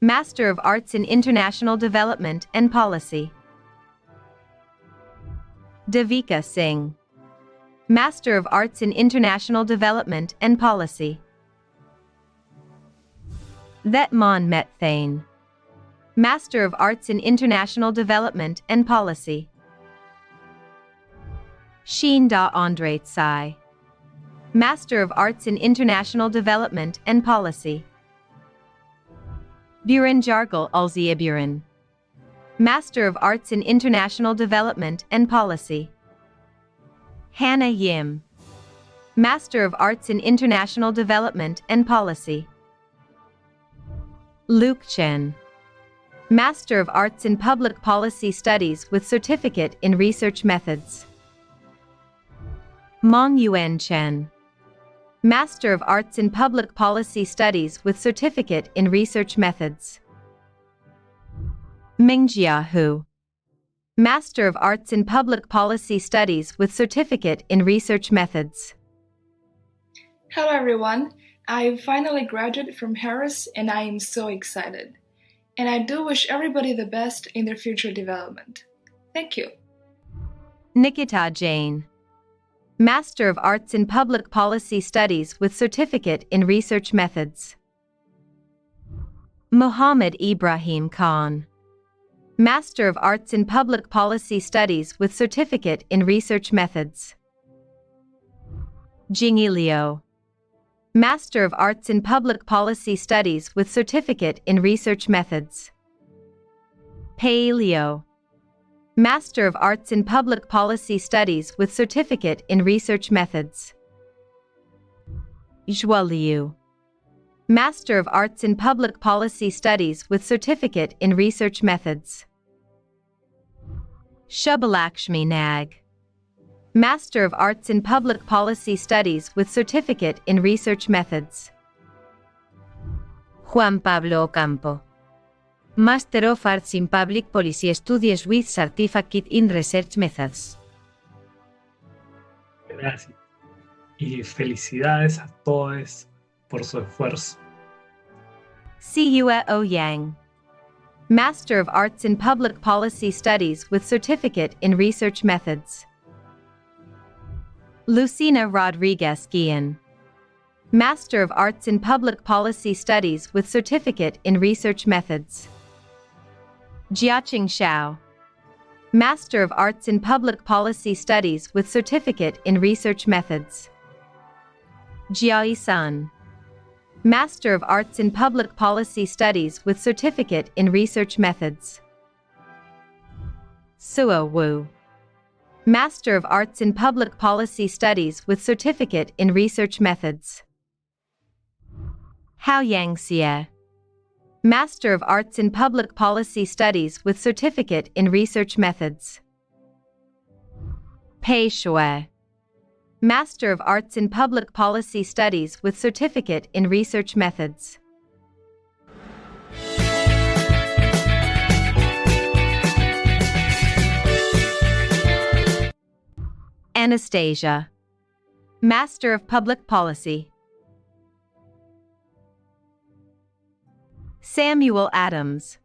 Master of Arts in International Development and Policy. Devika Singh. Master of Arts in International Development and Policy. Thetman Methane. Master of Arts in International Development and Policy. Sheen Da Andre Tsai. Master of Arts in International Development and Policy. Buran Jargal Ulziaburan. Master of Arts in International Development and Policy. Hannah Yim. Master of Arts in International Development and Policy. Luke Chen. Master of Arts in Public Policy Studies with Certificate in Research Methods. Mong Yuan Chen. Master of Arts in Public Policy Studies with Certificate in Research Methods. Mingjia Hu. Master of Arts in Public Policy Studies with Certificate in Research Methods. Hello everyone, I finally graduated from Harris and I am so excited. And I do wish everybody the best in their future development. Thank you. Nikita Jain. Master of Arts in Public Policy Studies with Certificate in Research Methods. Mohammed Ibrahim Khan. Master of Arts in Public Policy Studies with Certificate in Research Methods. Jingyi Liu. Master of Arts in Public Policy Studies with Certificate in Research Methods. Pei Liu. Master of Arts in Public Policy Studies with Certificate in Research Methods. Zhua Liu. Master of Arts in Public Policy Studies with Certificate in Research Methods. Shubhalakshmi Nag. Master of Arts in Public Policy Studies with Certificate in Research Methods. Juan Pablo Ocampo. Master of Arts in Public Policy Studies with Certificate in Research Methods. Gracias. Y felicidades a todos por su esfuerzo. Siyue Yang. Master of Arts in Public Policy Studies with Certificate in Research Methods. Lucina Rodriguez Guillen. Master of Arts in Public Policy Studies with Certificate in Research Methods. Jiaqing Xiao. Master of Arts in Public Policy Studies with Certificate in Research Methods. Jiayi Sun. Master of Arts in Public Policy Studies with Certificate in Research Methods. Suo Wu. Master of Arts in Public Policy Studies with Certificate in Research Methods. Hao Yang Xie. Master of Arts in Public Policy Studies with Certificate in Research Methods. Pei Shui. Master of Arts in Public Policy Studies with Certificate in Research Methods. Anastasia. Master of Public Policy. Samuel Adams.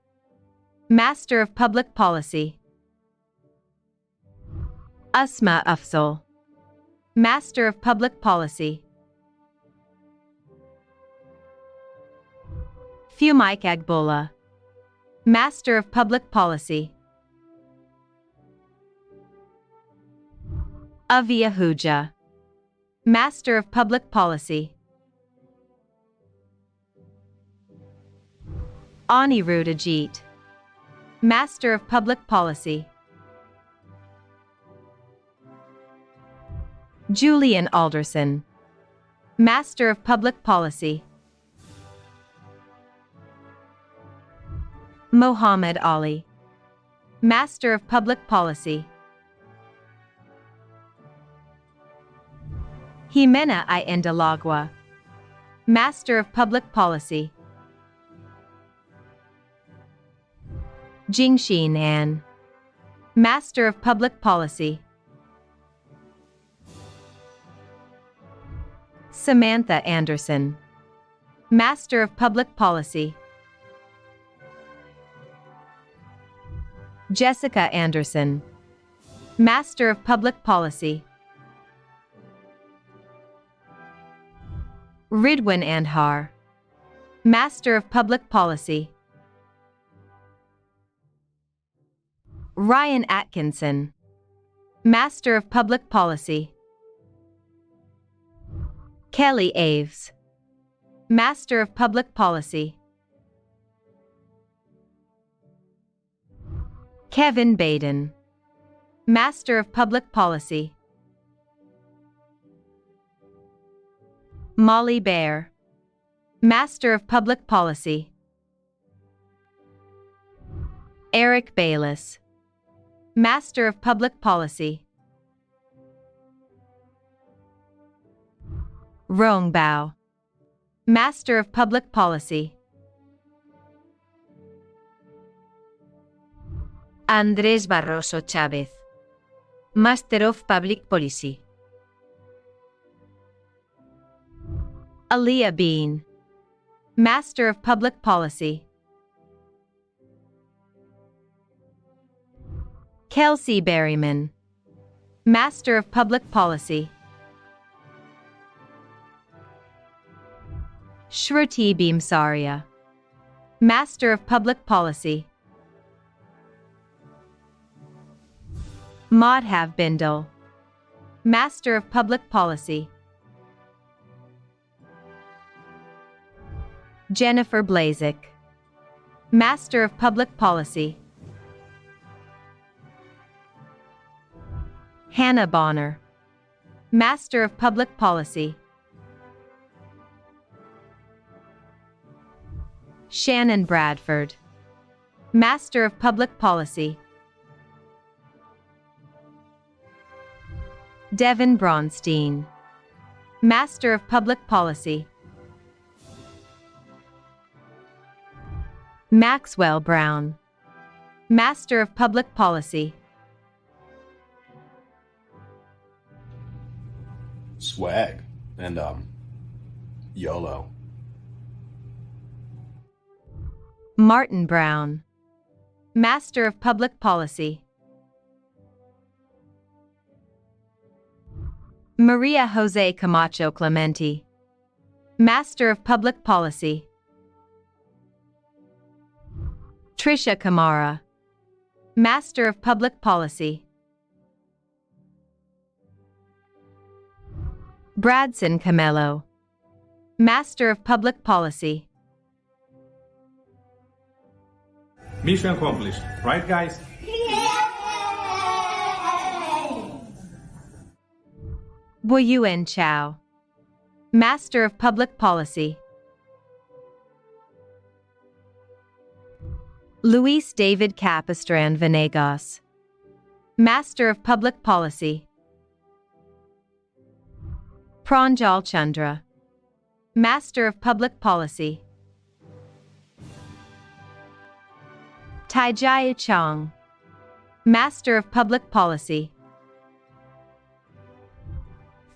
Master of Public Policy. Asma Afzal. Master of Public Policy. Fumaik Agbola. Master of Public Policy. Avi Ahuja. Master of Public Policy. Anirudh Ajit. Master of Public Policy. Julian Alderson. Master of Public Policy. Mohammed Ali. Master of Public Policy. Jimena I. Indalagua. Master of Public Policy. Jingxin An. Master of Public Policy. Samantha Anderson. Master of Public Policy. Jessica Anderson. Master of Public Policy. Ridwan Andhar. Master of Public Policy. Ryan Atkinson. Master of Public Policy. Kelly Aves. Master of Public Policy. Kevin Baden. Master of Public Policy. Molly Baer. Master of Public Policy. Eric Bayless. Master of Public Policy. Rong Bao. Master of Public Policy. Andrés Barroso Chávez. Master of Public Policy. Aliyah Bean. Master of Public Policy. Kelsey Berryman. Master of Public Policy. Shruti Bhimsaria. Master of Public Policy. Madhav Bindal. Master of Public Policy. Jennifer Blazik. Master of Public Policy. Hannah Bonner. Master of Public Policy. Shannon Bradford. Master of Public Policy. Devin Bronstein. Master of Public Policy. Maxwell Brown. Master of Public Policy. Swag and YOLO. Martin Brown. Master of Public Policy. Maria Jose Camacho Clemente. Master of Public Policy. Trisha Kamara. Master of Public Policy. Bradson Camelo. Master of Public Policy. Mission accomplished, right guys? Boyuan Chow, Master of Public Policy. Luis David Capistran Venegas, Master of Public Policy. Pranjal Chandra, Master of Public Policy. Taijia Chong, Master of Public Policy.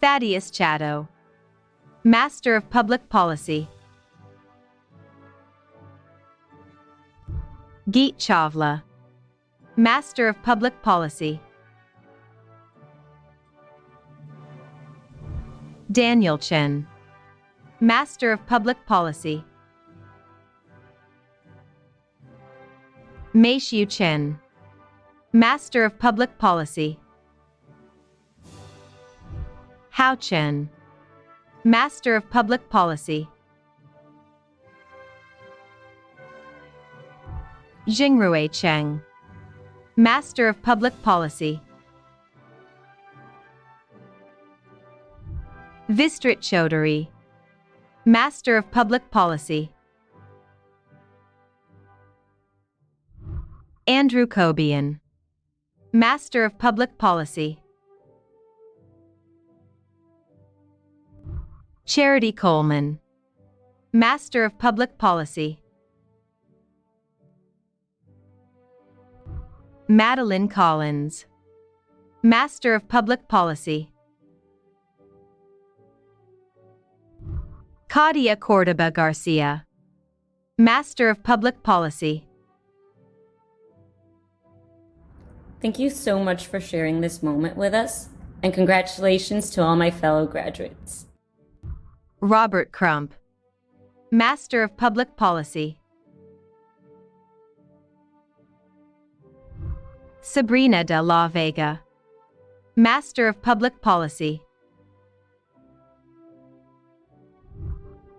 Thaddeus Chatto, Master of Public Policy. Geet Chavla, Master of Public Policy. Daniel Chen, Master of Public Policy. Meixiu Chen, Master of Public Policy. Hao Chen, Master of Public Policy. Jingrui Cheng, Master of Public Policy. Vistrit Chaudhary, Master of Public Policy. Andrew Cobian, Master of Public Policy. Charity Coleman, Master of Public Policy. Madeline Collins, Master of Public Policy. Claudia Cordoba Garcia, Master of Public Policy. Thank you so much for sharing this moment with us, and congratulations to all my fellow graduates. Robert Crump, Master of Public Policy. Sabrina de la Vega, Master of Public Policy.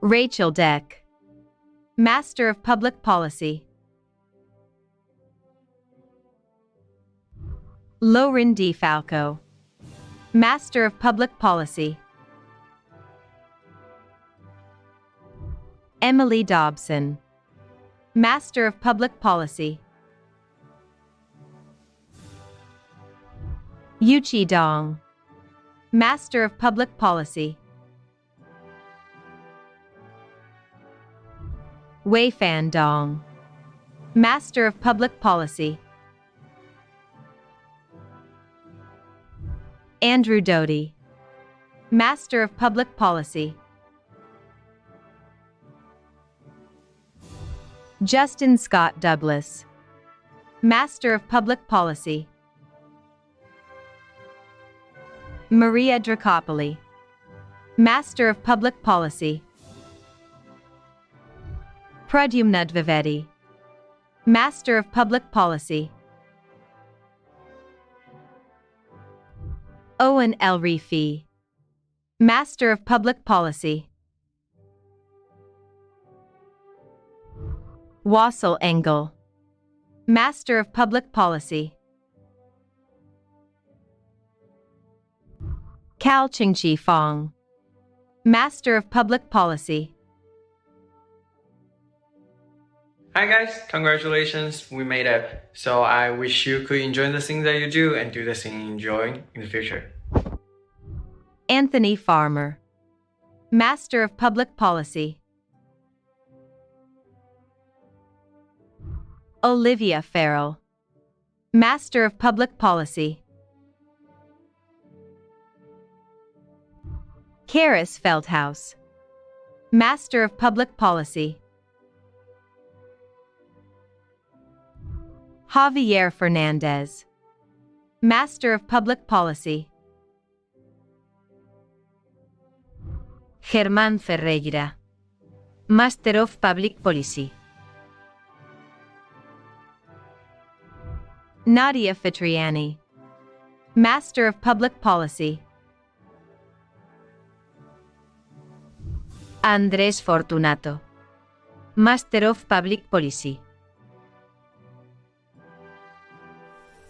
Rachel Deck, Master of Public Policy. Lauren D. Falco, Master of Public Policy. Emily Dobson, Master of Public Policy. Yuchi Dong, Master of Public Policy. Wei Fan Dong, Master of Public Policy. Andrew Doty, Master of Public Policy. Justin Scott Douglas, Master of Public Policy. Maria Dracopoli, Master of Public Policy. Pradyumna Dvivedi, Master of Public Policy. Owen El Rifi, Master of Public Policy. Wassel Engel, Master of Public Policy. Cal Qingqi Fong, Master of Public Policy. Hi guys, congratulations, we made it. So I wish you could enjoy the things that you do and do the thing you enjoy in the future. Anthony Farmer, Master of Public Policy. Olivia Farrell, Master of Public Policy. Karis Feldhaus, Master of Public Policy. Javier Fernandez, Master of Public Policy. Germán Ferreira, Master of Public Policy. Nadia Fitriani, Master of Public Policy. Andrés Fortunato, Master of Public Policy.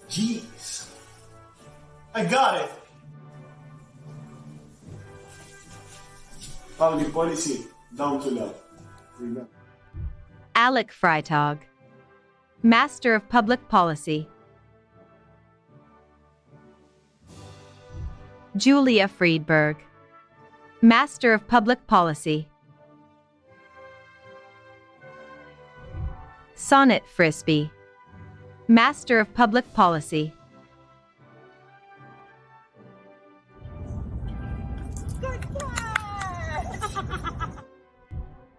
Jeez. I got it. public policy down to law. Remember. Alec Freitag, Master of Public Policy. Julia Friedberg, Master of Public Policy. Sonnet Frisbee, Master of Public Policy.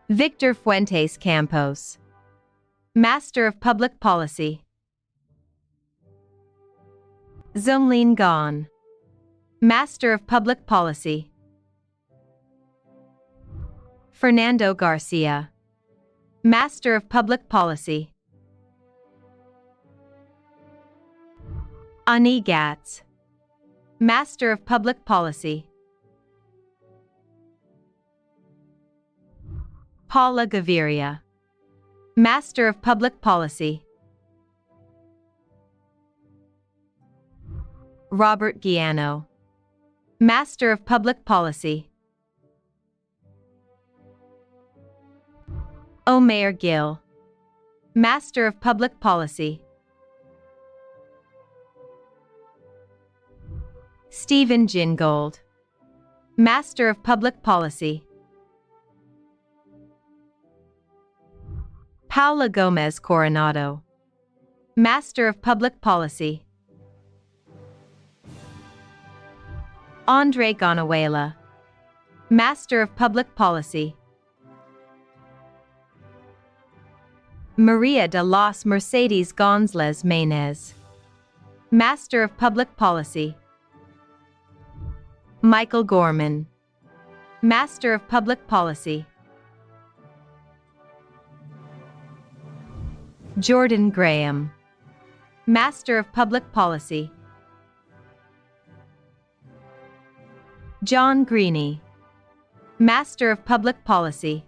Victor Fuentes Campos, Master of Public Policy. Zhonglin Gan, Master of Public Policy. Fernando Garcia, Master of Public Policy. Ani Gatz, Master of Public Policy. Paula Gaviria, Master of Public Policy. Robert Guiano, Master of Public Policy. Omer Gill, Master of Public Policy. Stephen Gingold, Master of Public Policy. Paula Gomez Coronado, Master of Public Policy. Andre Gonuela, Master of Public Policy. Maria de los Mercedes González Maynez, Master of Public Policy. Michael Gorman, Master of Public Policy. Jordan Graham, Master of Public Policy. John Greene, Master of Public Policy.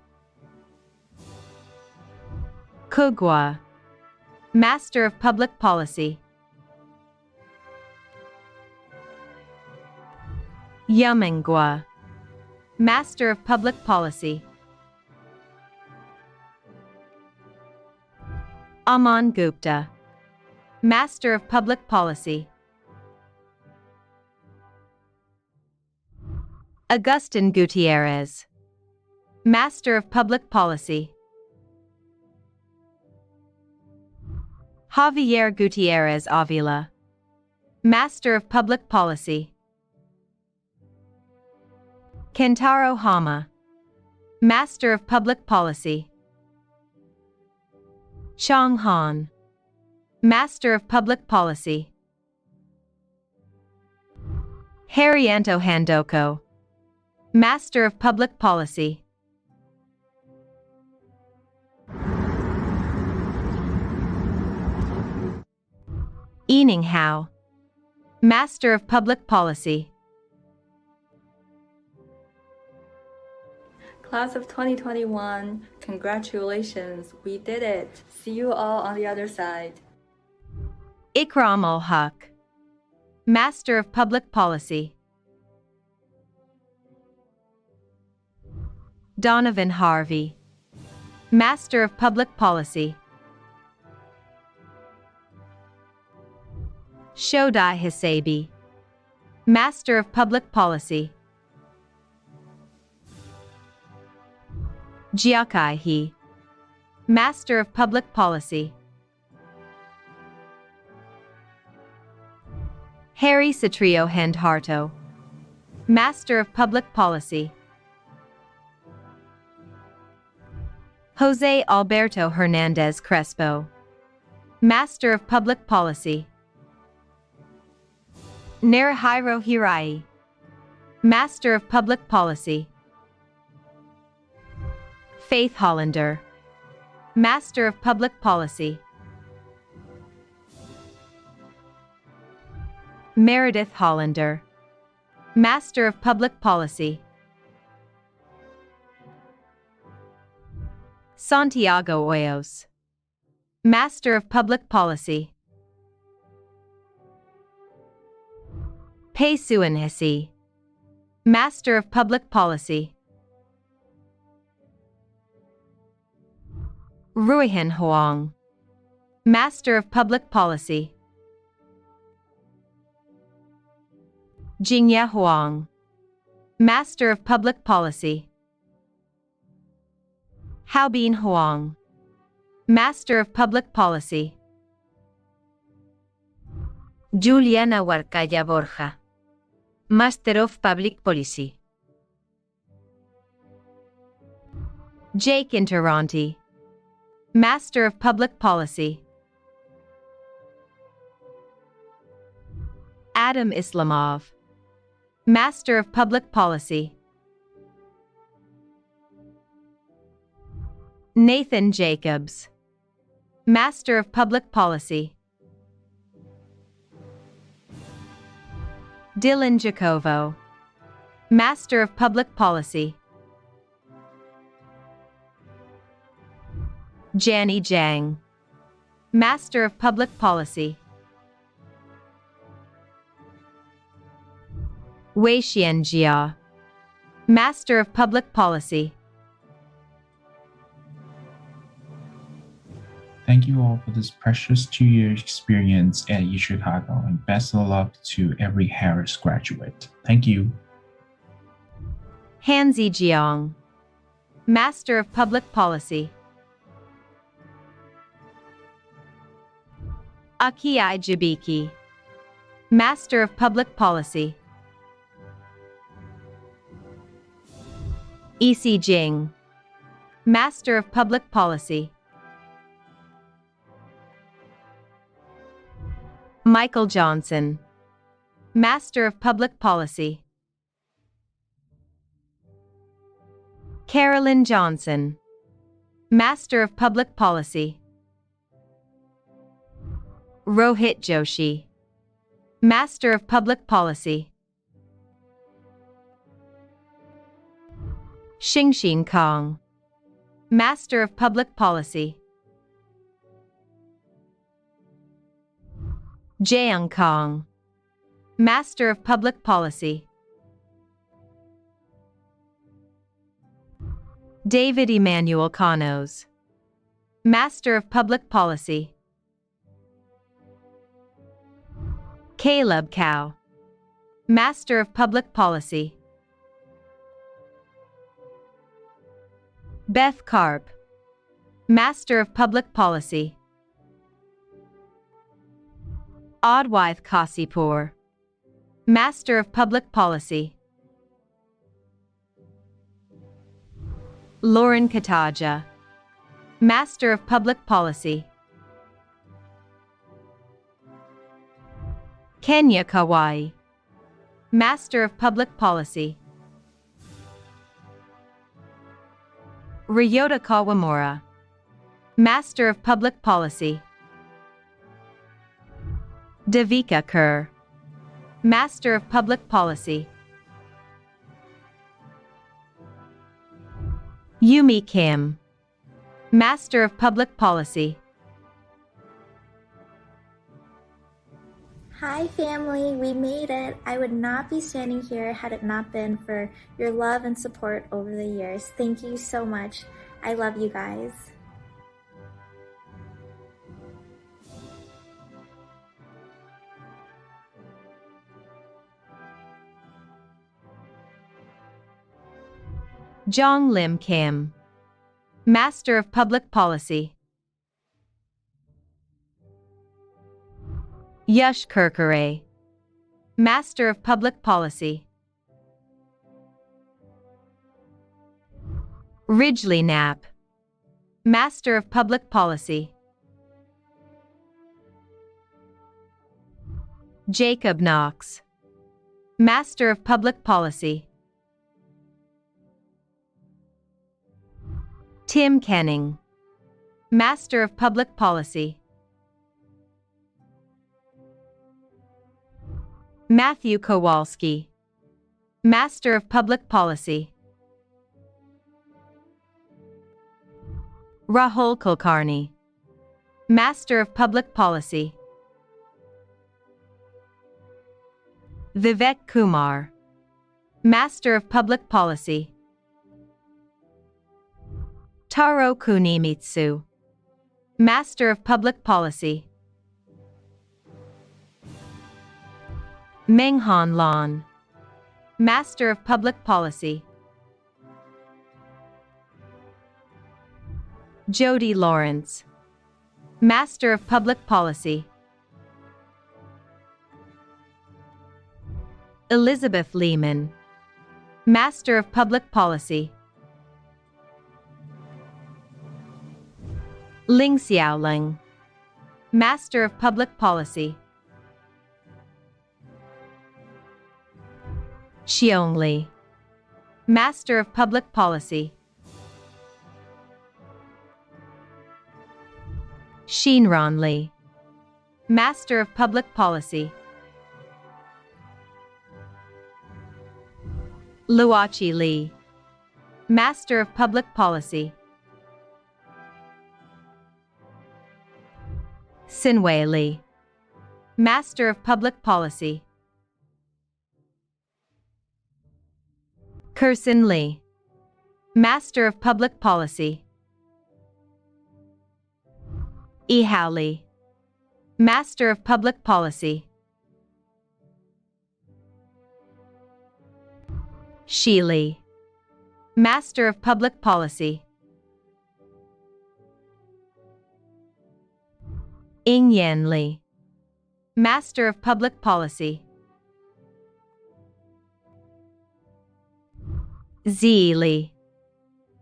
Kugwa, Master of Public Policy. Yamengwa, Master of Public Policy. Aman Gupta, Master of Public Policy. Agustin Gutierrez, Master of Public Policy. Javier Gutierrez Avila, Master of Public Policy. Kentaro Hama, Master of Public Policy. Chang Han, Master of Public Policy. Haryanto Handoko, Master of Public Policy. Ening Hao, Master of Public Policy. Class of 2021, congratulations, we did it. See you all on the other side. Ikram ul Haq, Master of Public Policy. Donovan Harvey, Master of Public Policy. Shodai Hisabi, Master of Public Policy. Jiakai He, Master of Public Policy. Harry Satrio Handharto, Master of Public Policy. Jose Alberto Hernandez Crespo, Master of Public Policy. Narahiro Hirai, Master of Public Policy. Faith Hollander, Master of Public Policy. Meredith Hollander, Master of Public Policy. Santiago Hoyos, Master of Public Policy. Pei Suan Hsi, Master of Public Policy. Ruihan Huang, Master of Public Policy. Jingya Huang, Master of Public Policy. Haobin Huang, Master of Public Policy. Juliana Huarcaya Borja, Master of Public Policy. Jake Interanti, Master of Public Policy. Adam Islamov, Master of Public Policy. Nathan Jacobs, Master of Public Policy. Dylan Jacovo, Master of Public Policy. Janny Jiang, Master of Public Policy. Weixian Jia, Master of Public Policy. Thank you all for this precious 2-year experience at eChicago, and best of luck to every Harris graduate. Thank you. Hanzi Jiang, Master of Public Policy. Akiai Jabiki, Master of Public Policy. Isi Jing, Master of Public Policy. Michael Johnson, Master of Public Policy. Carolyn Johnson, Master of Public Policy. Rohit Joshi, Master of Public Policy. Xingxin Kong, Master of Public Policy. Jiang Kong, Master of Public Policy. David Emmanuel Canos, Master of Public Policy. Caleb Cow, Master of Public Policy. Beth Karp, Master of Public Policy. Adwaith Kasipur, Master of Public Policy. Lauren Kataja, Master of Public Policy. Kenya Kawai, Master of Public Policy. Ryota Kawamura, Master of Public Policy. Devika Kerr, Master of Public Policy. Yumi Kim, Master of Public Policy. Hi family, we made it. I would not be standing here had it not been for your love and support over the years. Thank you so much. I love you guys. Jong Lim Kim, Master of Public Policy. Yash Kurkare, Master of Public Policy. Ridgely Knapp, Master of Public Policy. Jacob Knox, Master of Public Policy. Tim Kenning, Master of Public Policy. Matthew Kowalski, Master of Public Policy. Rahul Kulkarni, Master of Public Policy. Vivek Kumar, Master of Public Policy. Taro Kunimitsu, Master of Public Policy. Meng Han Lan, Master of Public Policy. Jody Lawrence, Master of Public Policy. Elizabeth Lehman, Master of Public Policy. Ling Xiaoling, Master of Public Policy. Xiong Li, Master of Public Policy. Xinran Li, Master of Public Policy. Luoqi Li, Master of Public Policy. Sinwei Li, Master of Public Policy. Kersin Li, Master of Public Policy. Yihao Li, Master of Public Policy. Shi Li, Master of Public Policy. Yingyan Li, Master of Public Policy. Zi Li,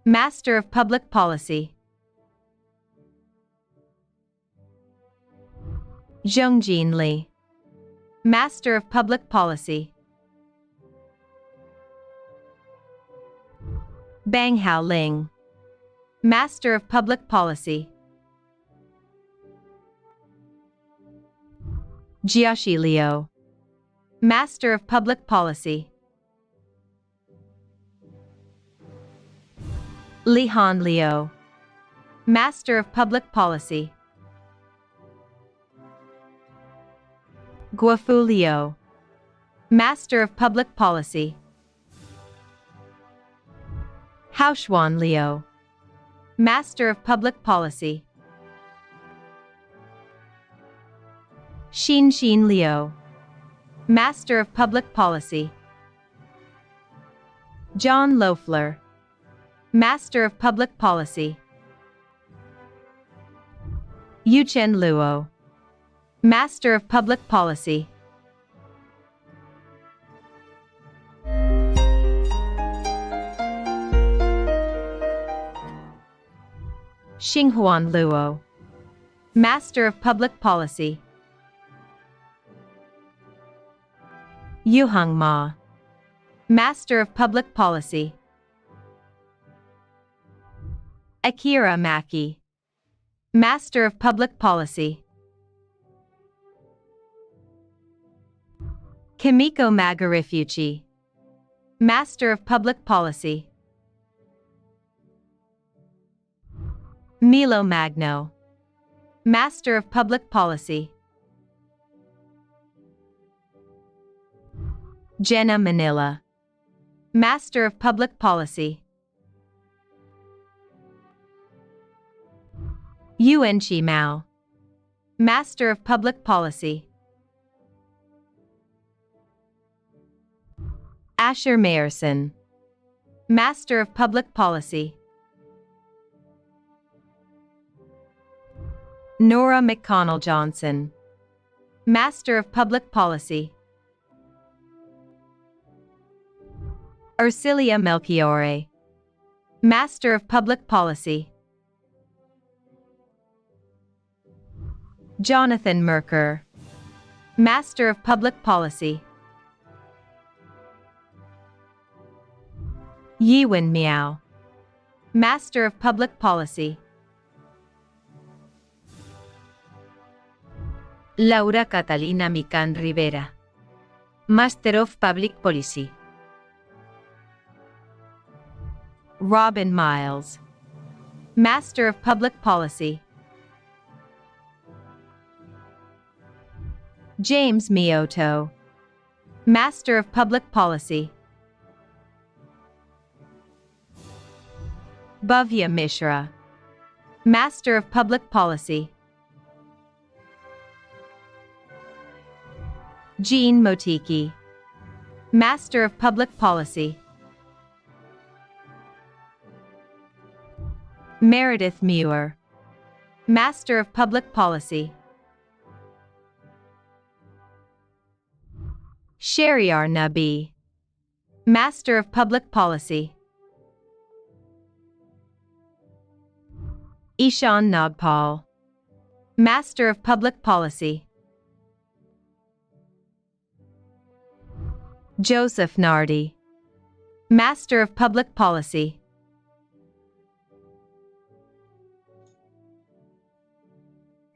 Master of Public Policy. Zhongjin Li, Master of Public Policy. Bang Hao Ling, Master of Public Policy. Jiaxi Liu, Master of Public Policy. Lihan Liu, Master of Public Policy. Guofu Liu, Master of Public Policy. Haoshuan Liu, Master of Public Policy. Xin Liu, Master of Public Policy. John Loeffler, Master of Public Policy. Yuchen Luo, Master of Public Policy. Xinghuan Luo, Master of Public Policy. Yuheng Ma, Master of Public Policy. Akira Maki, Master of Public Policy. Kimiko Magarifuchi, Master of Public Policy. Milo Magno, Master of Public Policy. Jenna Manila, Master of Public Policy. Yuanqi Mao, Master of Public Policy. Asher Mayerson, Master of Public Policy. Nora McConnell Johnson, Master of Public Policy. Ursilia Melchiore, Master of Public Policy. Jonathan Merker, Master of Public Policy. Yiwen Miao, Master of Public Policy. Laura Catalina Mican Rivera, Master of Public Policy. Robin Miles, Master of Public Policy. James Miyoto, Master of Public Policy. Bhavya Mishra, Master of Public Policy. Jean Motiki, Master of Public Policy. Meredith Muir, Master of Public Policy. Shariar Nabi, Master of Public Policy. Ishan Nagpal, Master of Public Policy. Joseph Nardi, Master of Public Policy.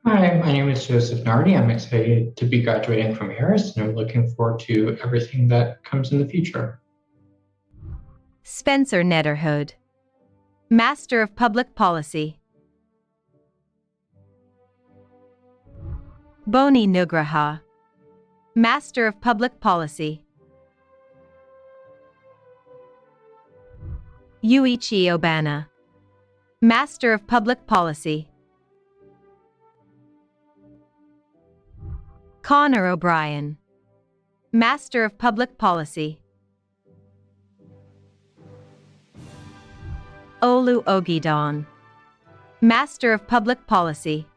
Hi, my name is Joseph Nardi. I'm excited to be graduating from Harris, and I'm looking forward to everything that comes in the future. Spencer Netterhood, Master of Public Policy. Boni Nugraha, Master of Public Policy. Yuichi Obana, Master of Public Policy. Connor O'Brien, Master of Public Policy. Olu Ogidon, Master of Public Policy.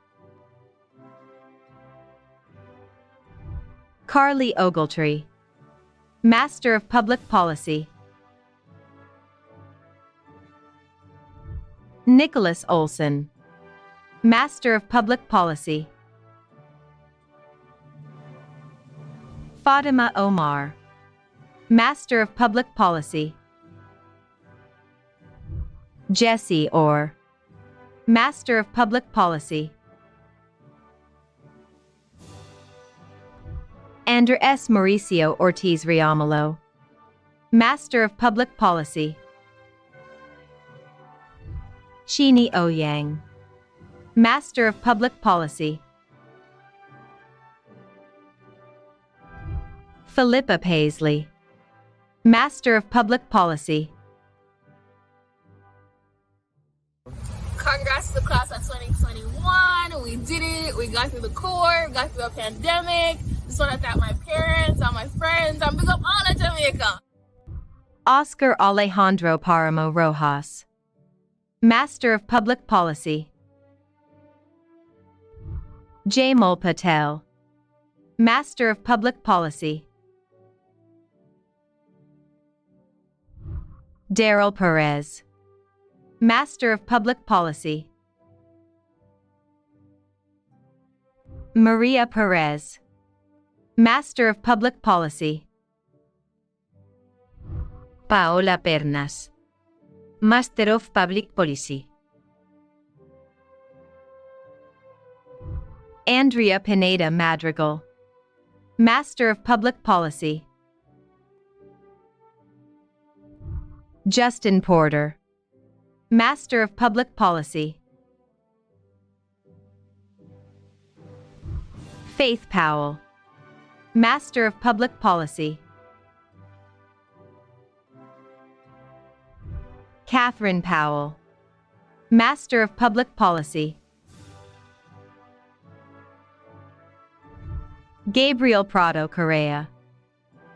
Carly Ogletree, Master of Public Policy. Nicholas Olson, Master of Public Policy. Fatima Omar, Master of Public Policy. Jesse Orr, Master of Public Policy. Andres Mauricio Ortiz Riamalo, Master of Public Policy. Chini Ouyang, Master of Public Policy. Philippa Paisley, Master of Public Policy. Congrats to the class of 2021. We did it. We got through the core, got through a pandemic. Just want to thank my parents, all my friends. I'm big up all of Jamaica. Oscar Alejandro Paramo Rojas, Master of Public Policy. Jamal Patel, Master of Public Policy. Daryl Perez, Master of Public Policy. Maria Perez, Master of Public Policy. Paola Pernas, Master of Public Policy. Andrea Pineda Madrigal, Master of Public Policy. Justin Porter, Master of Public Policy. Faith Powell, Master of Public Policy. Catherine Powell, Master of Public Policy. Gabriel Prado Correa,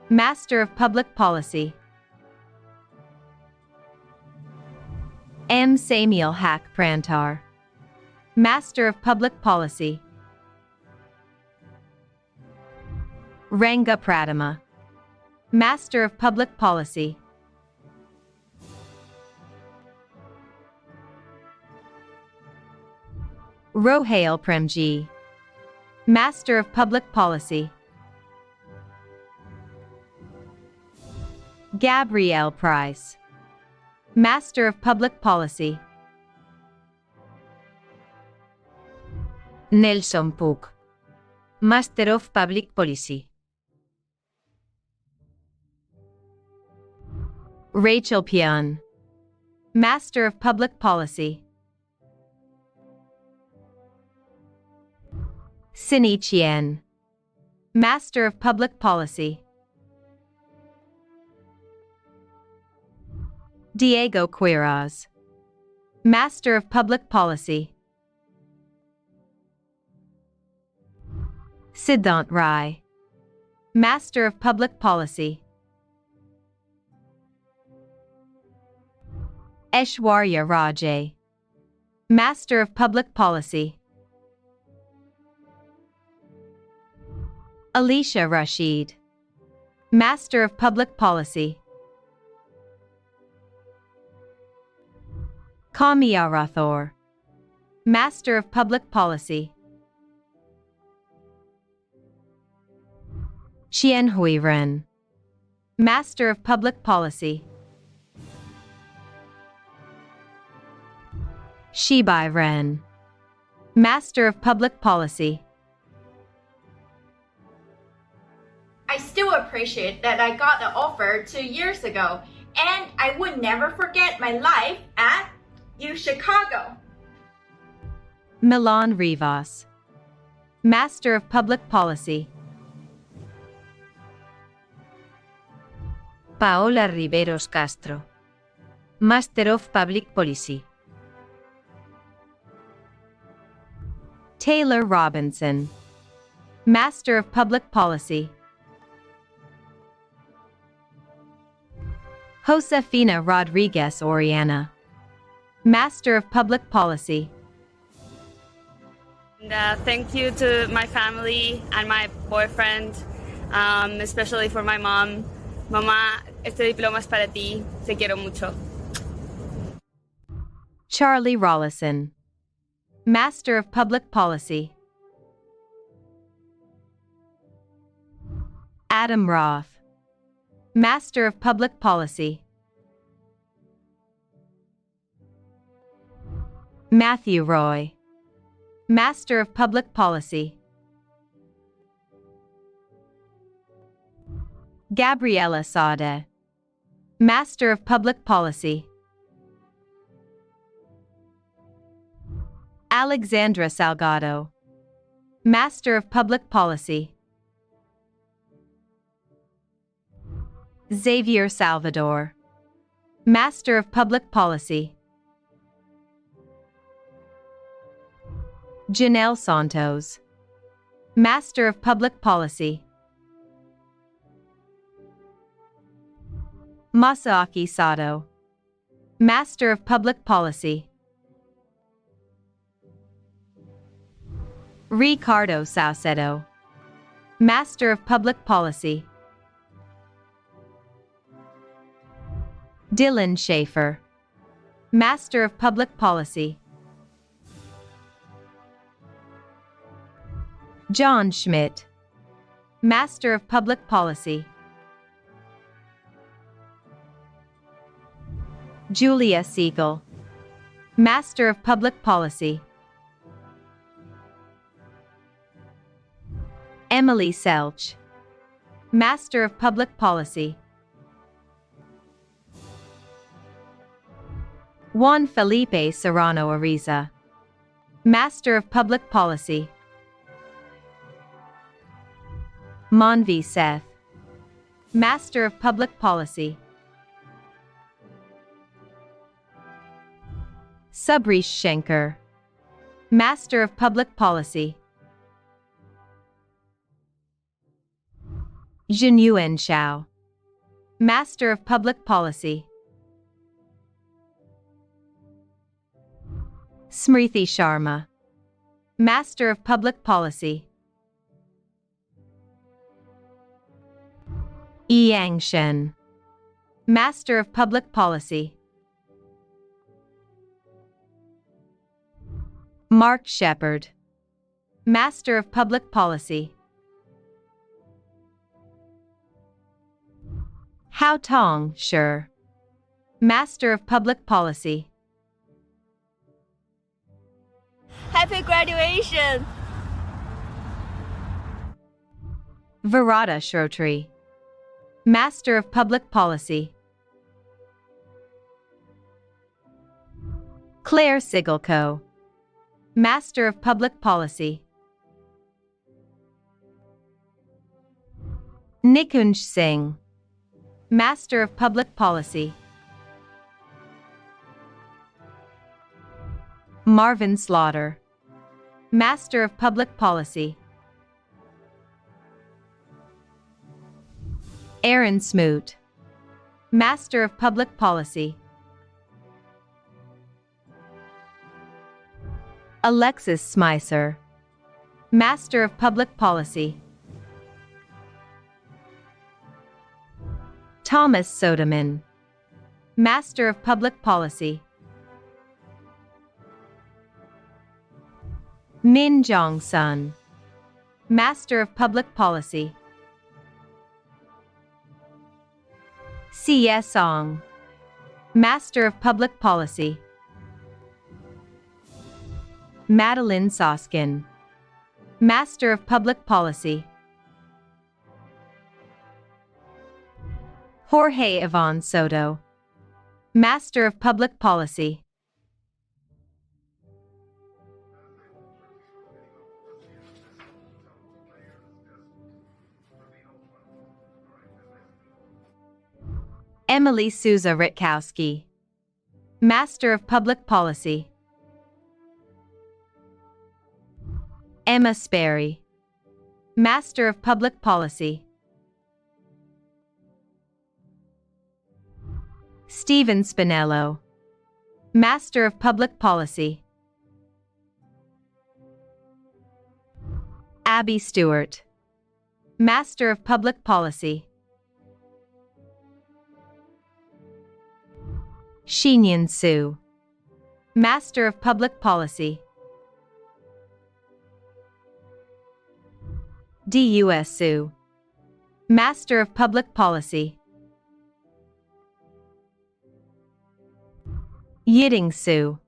Master of Public Policy. M. Samuel Hack Prantar, Master of Public Policy. Ranga Pradama, Master of Public Policy. Rohail Premji, Master of Public Policy. Gabrielle Price, Master of Public Policy. Nelson Puk, Master of Public Policy. Rachel Pian, Master of Public Policy. Cindy Chien, Master of Public Policy. Diego Quiroz, Master of Public Policy. Siddhant Rai, Master of Public Policy. Aishwarya Rajay, Master of Public Policy. Alicia Rashid, Master of Public Policy. Kamya Rathore, Master of Public Policy. Chien Hui Ren, Master of Public Policy. Shibai Ren, Master of Public Policy. I still appreciate that I got the offer 2 years ago, and I would never forget my life at UChicago. Milan Rivas, Master of Public Policy. Paola Riveros Castro, Master of Public Policy. Taylor Robinson, Master of Public Policy. Josefina Rodriguez Oriana, Master of Public Policy. And, thank you to my family and my boyfriend, especially for my mom. Mamá, este diploma es para ti. Te quiero mucho. Charlie Rollison, Master of Public Policy. Adam Roth, Master of Public Policy. Matthew Roy, Master of Public Policy. Gabriela Sade, Master of Public Policy. Alexandra Salgado, Master of Public Policy. Xavier Salvador, Master of Public Policy. Janelle Santos, Master of Public Policy. Masaaki Sato, Master of Public Policy. Ricardo Saucedo, Master of Public Policy. Dylan Schaefer, Master of Public Policy. John Schmidt, Master of Public Policy. Julia Siegel, Master of Public Policy. Emily Selch, Master of Public Policy. Juan Felipe Serrano Ariza, Master of Public Policy. Manvi Seth, Master of Public Policy. Subrish Shankar, Master of Public Policy. Jinyuan Shao, Master of Public Policy. Smriti Sharma, Master of Public Policy. Yang Shen, Master of Public Policy. Mark Shepard, Master of Public Policy. Hao Tong Shi, Master of Public Policy. Happy graduation! Virata Shrotri, Master of Public Policy. Claire Sigelko, Master of Public Policy. Nikunj Singh, Master of Public Policy. Marvin Slaughter, Master of Public Policy. Aaron Smoot, Master of Public Policy. Alexis Smyser, Master of Public Policy. Thomas Sodeman, Master of Public Policy. Min Jong-sun, Master of Public Policy. C.S. Song, Master of Public Policy. Madeline Soskin, Master of Public Policy. Jorge Ivan Soto, Master of Public Policy. Emily Souza Ritkowski, Master of Public Policy. Emma Sperry, Master of Public Policy. Stephen Spinello, Master of Public Policy. Abby Stewart, Master of Public Policy. Xinyan Su, Master of Public Policy. D.U.S. Su, Master of Public Policy. Yiding Su,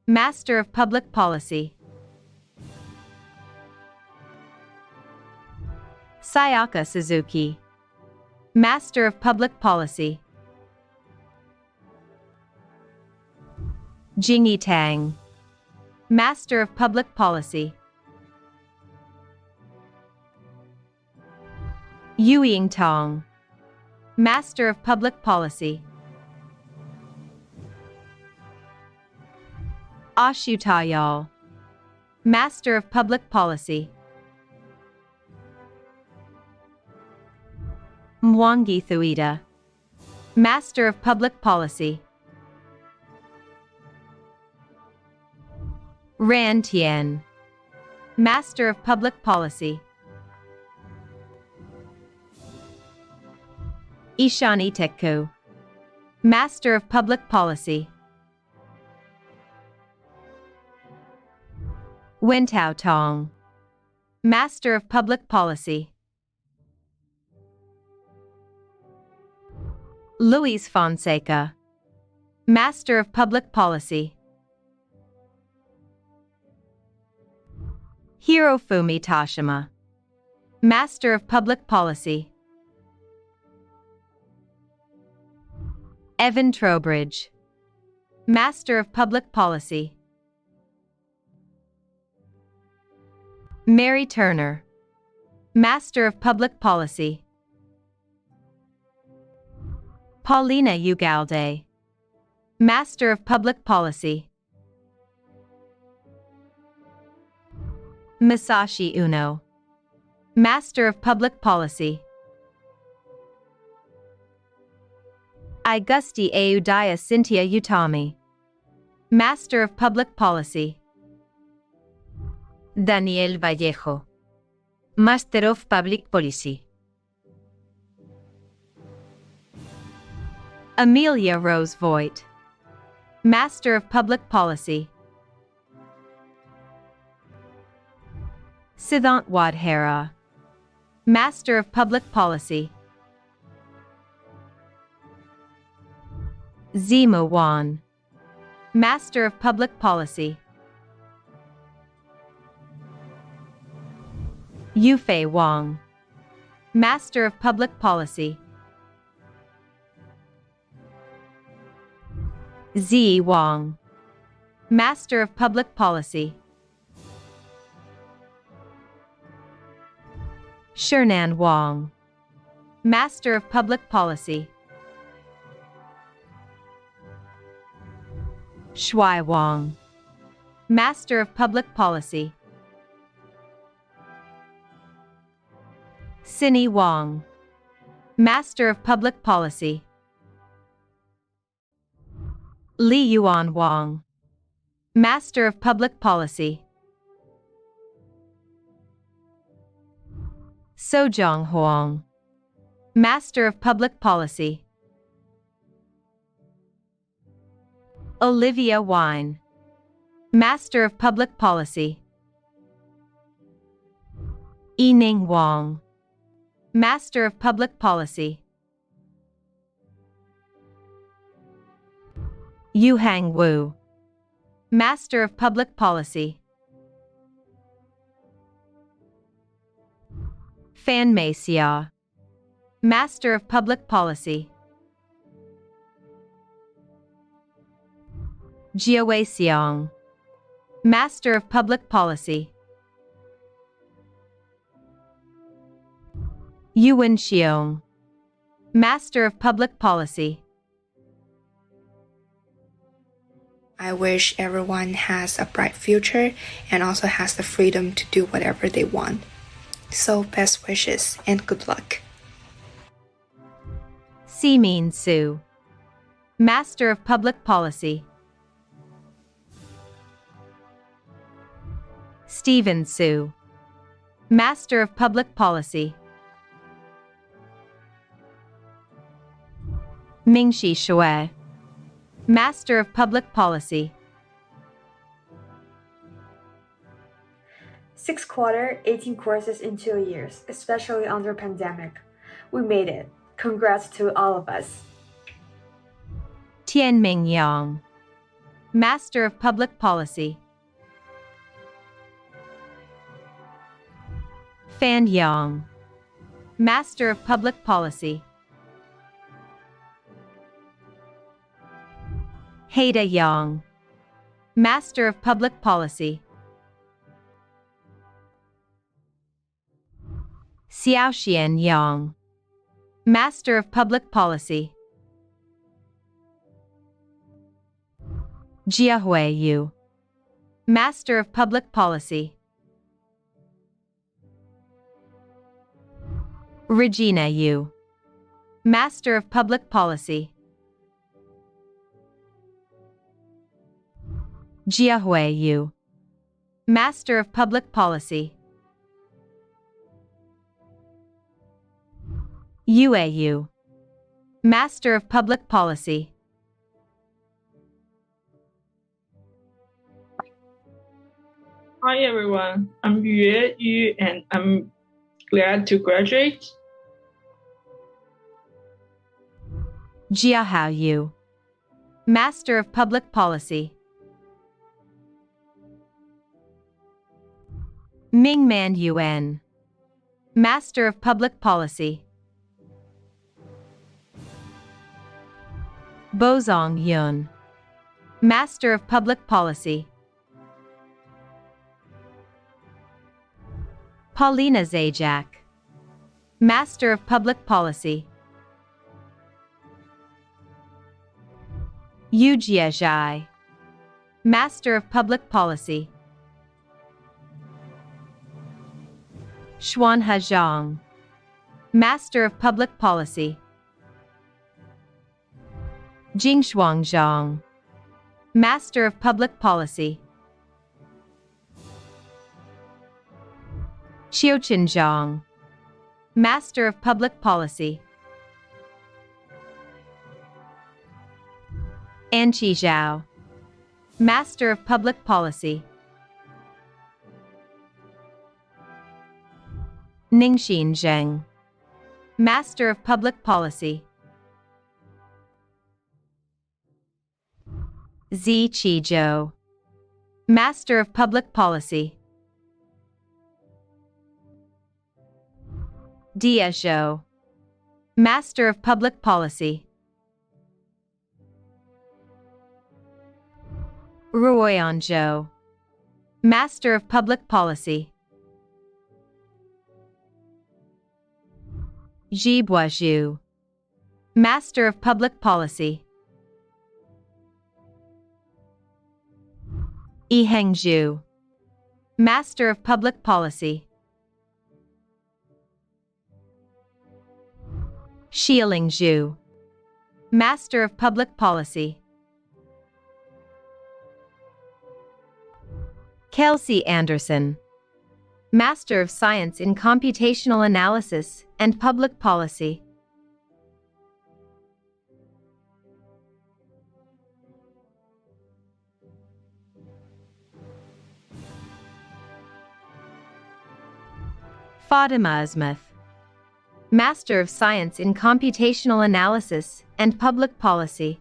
Master of Public Policy. Sayaka Suzuki, Master of Public Policy. Jingyi Tang, Master of Public Policy. Yuying Tong, Master of Public Policy. Ashu Tayal, Master of Public Policy. Mwangi Thuita, Master of Public Policy. Ran Tien, Master of Public Policy. Ishani Tekku, Master of Public Policy. Wentao Tong, Master of Public Policy. Luis Fonseca, Master of Public Policy. Hirofumi Tashima, Master of Public Policy. Evan Trowbridge, Master of Public Policy. Mary Turner, Master of Public Policy. Paulina Ugalde, Master of Public Policy. Masashi Uno, Master of Public Policy. Augusti Eudaya Cynthia Utami, Master of Public Policy. Daniel Vallejo, Master of Public Policy. Amelia Rose Voigt, Master of Public Policy. Siddhant Wadhera, Master of Public Policy. Zima Wan, Master of Public Policy. Yufei Wang, Master of Public Policy. Zi Wang, Master of Public Policy. Shernan Wang, Master of Public Policy. Shui Wang, Master of Public Policy. Cindy Wang, Master of Public Policy. Li Yuan Wang, Master of Public Policy. Sojong Huang, Master of Public Policy. Olivia Wine, Master of Public Policy. Yining Wang, Master of Public Policy. Yuhang Wu, Master of Public Policy. Fan Mei Xia, Master of Public Policy. Jiawei Xiang, Master of Public Policy. Yuan Xiong, Master of Public Policy. I wish everyone has a bright future and also has the freedom to do whatever they want. So best wishes and good luck. Simin Su, Master of Public Policy. Stephen Su, Master of Public Policy. Mingxi Shui, Master of Public Policy. 6 quarter, 18 courses in 2 years, especially under pandemic. We made it. Congrats to all of us. Tianming Yang, Master of Public Policy. Fan Yang, Master of Public Policy. Haida Yang, Master of Public Policy. Xiaoxian Yang, Master of Public Policy. Jiahui Yu, Master of Public Policy. Regina Yu, Master of Public Policy. Jiahui Yu, Master of Public Policy. Yue Yu, Master of Public Policy. Hi everyone, I'm Yue Yu and I'm glad to graduate. Jiahao Yu, Master of Public Policy. Mingman Yuan, Master of Public Policy. Bozong Yun, Master of Public Policy. Paulina Zajac, Master of Public Policy. Yu Jiazhai, Master of Public Policy. Xuanhe Zhang, Master of Public Policy. Jingshuang Zhang, Master of Public Policy. Xiuqin Zhang, Master of Public Policy. Anqi Zhao, Master of Public Policy. Ningxin Zheng, Master of Public Policy. Zi Qizhou, Master of Public Policy. Dia Zhou, Master of Public Policy. Ruoyan Zhou, Master of Public Policy. Zhibua Zhu, Master of Public Policy. Yiheng Zhu, Master of Public Policy. Xialing Zhu, Master of Public Policy. Kelsey Anderson, Master of Science in Computational Analysis and Public Policy. Fatima Asmath, Master of Science in Computational Analysis and Public Policy.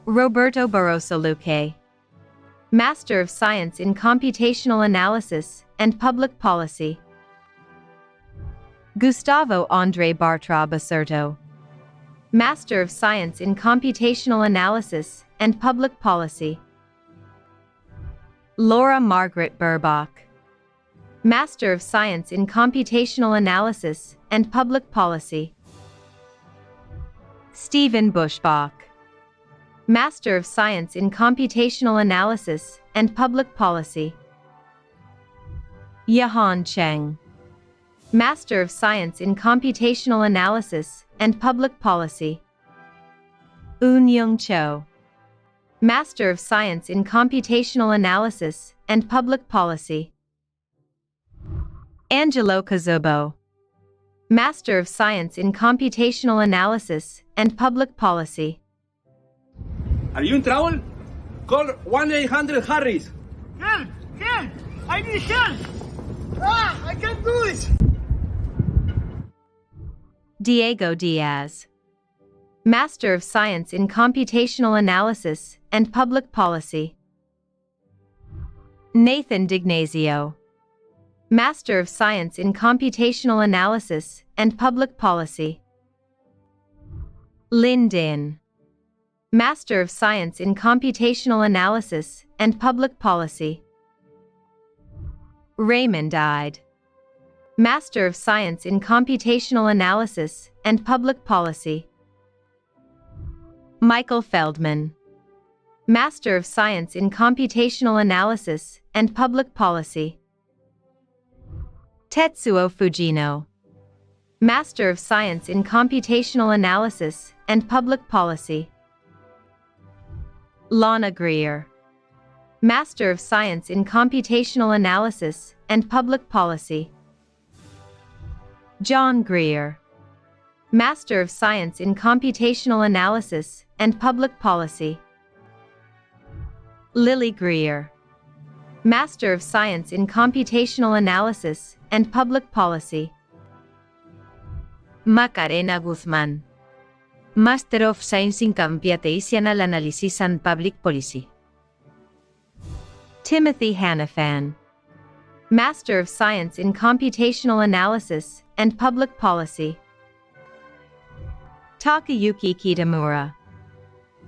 Roberto Barroso Luque, Master of Science in Computational Analysis and Public Policy. Gustavo Andre Bartra Baserto, Master of Science in Computational Analysis and Public Policy. Laura Margaret Burbach, Master of Science in Computational Analysis and Public Policy. Stephen Bushbach, Master of Science in Computational Analysis and Public Policy. Yahan Cheng, Master of Science in Computational Analysis and Public Policy. Eun-Young Cho, Master of Science in Computational Analysis and Public Policy. Angelo Kazubo, Master of Science in Computational Analysis and Public Policy. Are you in trouble? Call 1-800-HARRIS. Help! Help! I need help! Ah, I can't do this! Diego Diaz, Master of Science in Computational Analysis and Public Policy. Nathan Dignazio, Master of Science in Computational Analysis and Public Policy. Lin Din, Master of Science in Computational Analysis and Public Policy. Raymond Ide, Master of Science in Computational Analysis and Public Policy. Michael Feldman, Master of Science in Computational Analysis and Public Policy. Tetsuo Fujino, Master of Science in Computational Analysis and Public Policy. Lana Greer, Master of Science in Computational Analysis and Public Policy. John Greer, Master of Science in Computational Analysis and Public Policy. Lily Greer, Master of Science in Computational Analysis and Public Policy. Macarena Guzman, Master of Science in Computational Analysis and Public Policy. Timothy Hanifan, Master of Science in Computational Analysis and Public Policy. Takayuki Kitamura,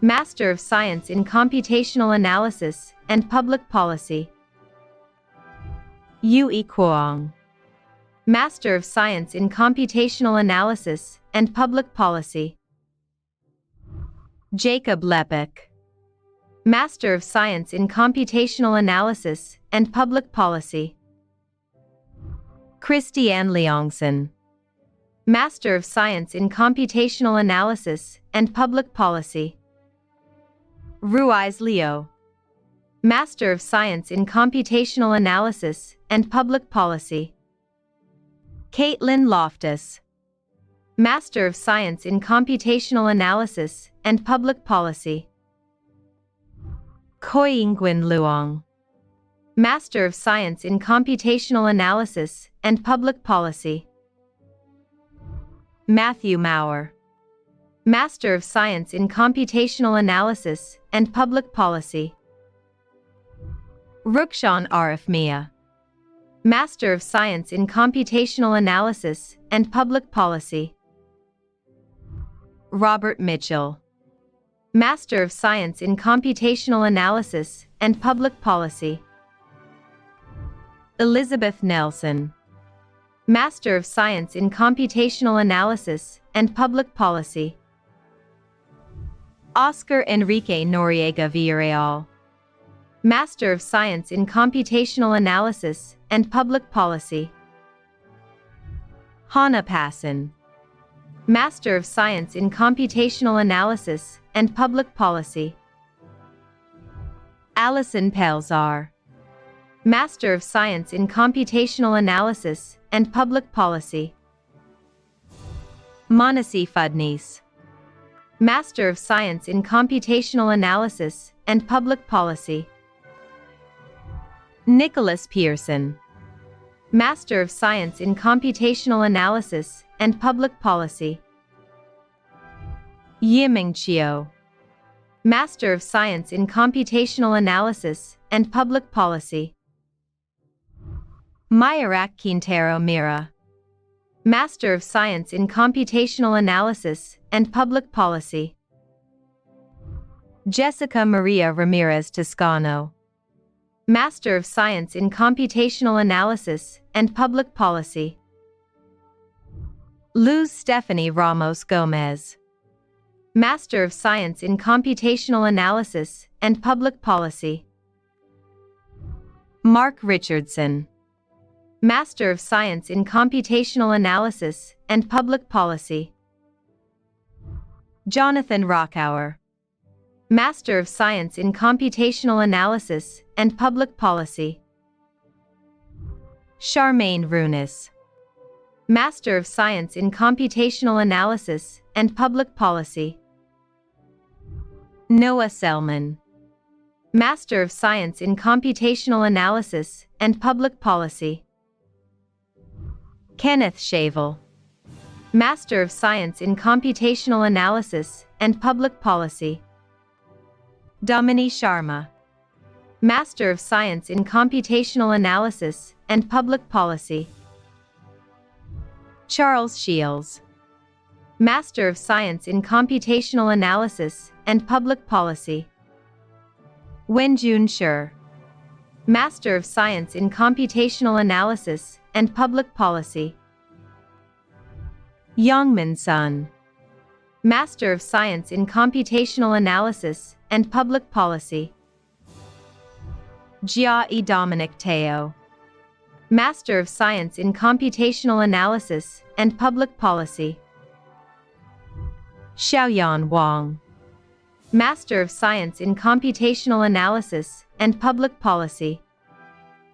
Master of Science in Computational Analysis and Public Policy. Yui Kuang, Master of Science in Computational Analysis and Public Policy. Jacob Lepek, Master of Science in Computational Analysis and Public Policy. Christiane Leongson, Master of Science in Computational Analysis and Public Policy. Ruiz Leo, Master of Science in Computational Analysis and Public Policy. Caitlin Loftus, Master of Science in Computational Analysis and Public Policy. Koyingwin Luong, Master of Science in Computational Analysis and Public Policy. Matthew Maurer, Master of Science in Computational Analysis and Public Policy. Rukshan Arif Mia, Master of Science in Computational Analysis and Public Policy. Robert Mitchell, Master of Science in Computational Analysis and Public Policy. Elizabeth Nelson, Master of Science in Computational Analysis and Public Policy. Oscar Enrique Noriega Villarreal, Master of Science in Computational Analysis and Public Policy. Hannah Passon, Master of Science in Computational Analysis and Public Policy. Alison Pelzar. Master of Science in Computational Analysis and Public Policy. Manasi Fudnice. Master of Science in Computational Analysis and Public Policy. Nicholas Pearson. Master of Science in Computational Analysis and Public Policy. Yiming Chiu. Master of Science in Computational Analysis and Public Policy. Mayarak Quintero Mira. Master of Science in Computational Analysis and Public Policy. Jessica Maria Ramirez Toscano. Master of Science in Computational Analysis and Public Policy. Luz Stephanie Ramos Gomez. Master of Science in Computational Analysis and Public Policy. Mark Richardson. Master of Science in Computational Analysis and Public Policy. Jonathan Rockauer. Master of Science in Computational Analysis and Public Policy. Charmaine Runis. Master of Science in Computational Analysis and Public Policy. Noah Selman. Master of Science in Computational Analysis and Public Policy. Kenneth Shavel. Master of Science in Computational Analysis and Public Policy. Damini Sharma. Master of Science in Computational Analysis and Public Policy. Charles Shields. Master of Science in Computational Analysis and Public Policy. Wenjun Shi. Master of Science in Computational Analysis and Public Policy. Yongmin Sun. Master of Science in Computational Analysis and Public Policy. Jia Dominic Teo. Master of Science in Computational Analysis and Public Policy. Xiaoyan Wang. Master of Science in Computational Analysis and Public Policy.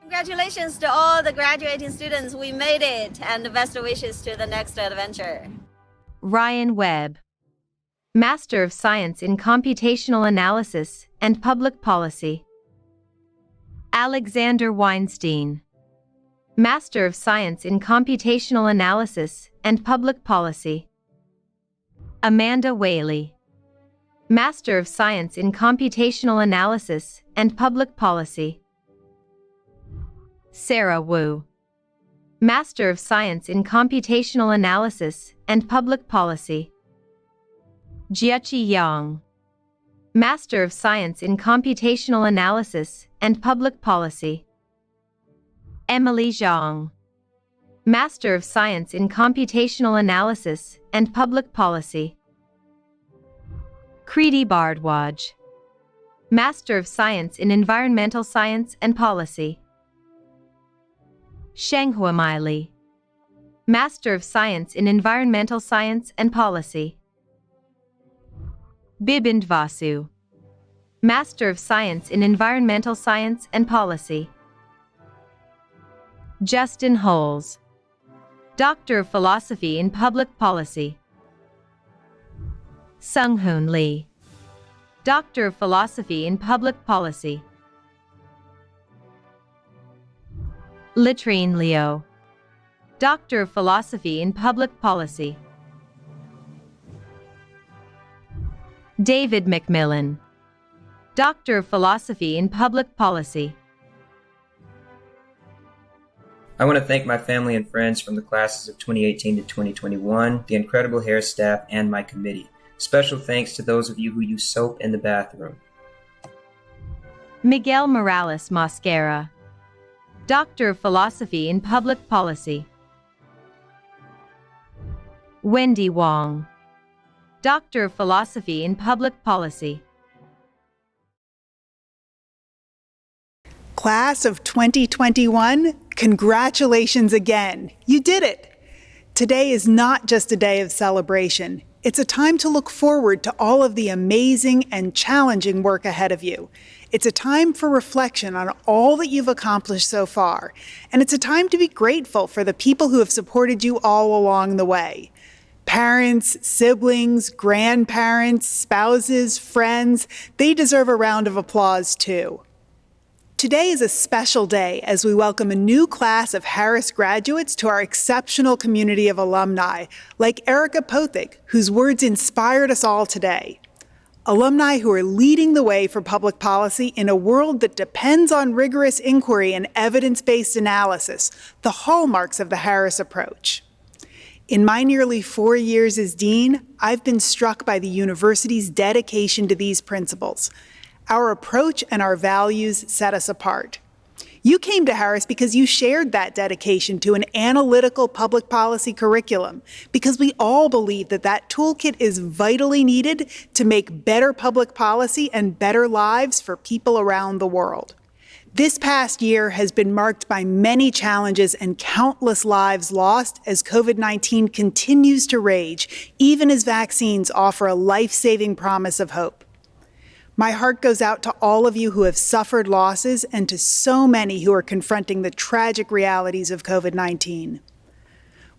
Congratulations to all the graduating students. We made it, and the best wishes to the next adventure. Ryan Webb. Master of Science in Computational Analysis and Public Policy. Alexander Weinstein. Master of Science in Computational Analysis and Public Policy. Amanda Whaley. Master of Science in Computational Analysis and Public Policy. Sarah Wu. Master of Science in Computational Analysis and Public Policy. Jiaqi Yang. Master of Science in Computational Analysis and Public Policy. Emily Zhang. Master of Science in Computational Analysis and Public Policy. Kriti Bhardwaj. Master of Science in Environmental Science and Policy. Shenghua Miley. Master of Science in Environmental Science and Policy. Bibind Vasu. Master of Science in Environmental Science and Policy. Justin Holes. Doctor of Philosophy in Public Policy. Sung-Hoon Lee. Doctor of Philosophy in Public Policy. Latrine Leo. Doctor of Philosophy in Public Policy. David McMillan. Doctor of Philosophy in Public Policy. I want to thank my family and friends from the classes of 2018 to 2021, the incredible Harris staff, and my committee. Special thanks to those of you who use soap in the bathroom. Miguel Morales Mosquera. Doctor of Philosophy in Public Policy. Wendy Wong. Doctor of Philosophy in Public Policy. Class of 2021, congratulations again. You did it. Today is not just a day of celebration. It's a time to look forward to all of the amazing and challenging work ahead of you. It's a time for reflection on all that you've accomplished so far. And it's a time to be grateful for the people who have supported you all along the way. Parents, siblings, grandparents, spouses, friends, they deserve a round of applause too. Today is a special day as we welcome a new class of Harris graduates to our exceptional community of alumni, like Erica Pothig, whose words inspired us all today. Alumni who are leading the way for public policy in a world that depends on rigorous inquiry and evidence-based analysis, the hallmarks of the Harris approach. In my nearly 4 years as dean, I've been struck by the university's dedication to these principles. Our approach and our values set us apart. You came to Harris because you shared that dedication to an analytical public policy curriculum, because we all believe that that toolkit is vitally needed to make better public policy and better lives for people around the world. This past year has been marked by many challenges and countless lives lost as COVID-19 continues to rage, even as vaccines offer a life-saving promise of hope. My heart goes out to all of you who have suffered losses and to so many who are confronting the tragic realities of COVID-19.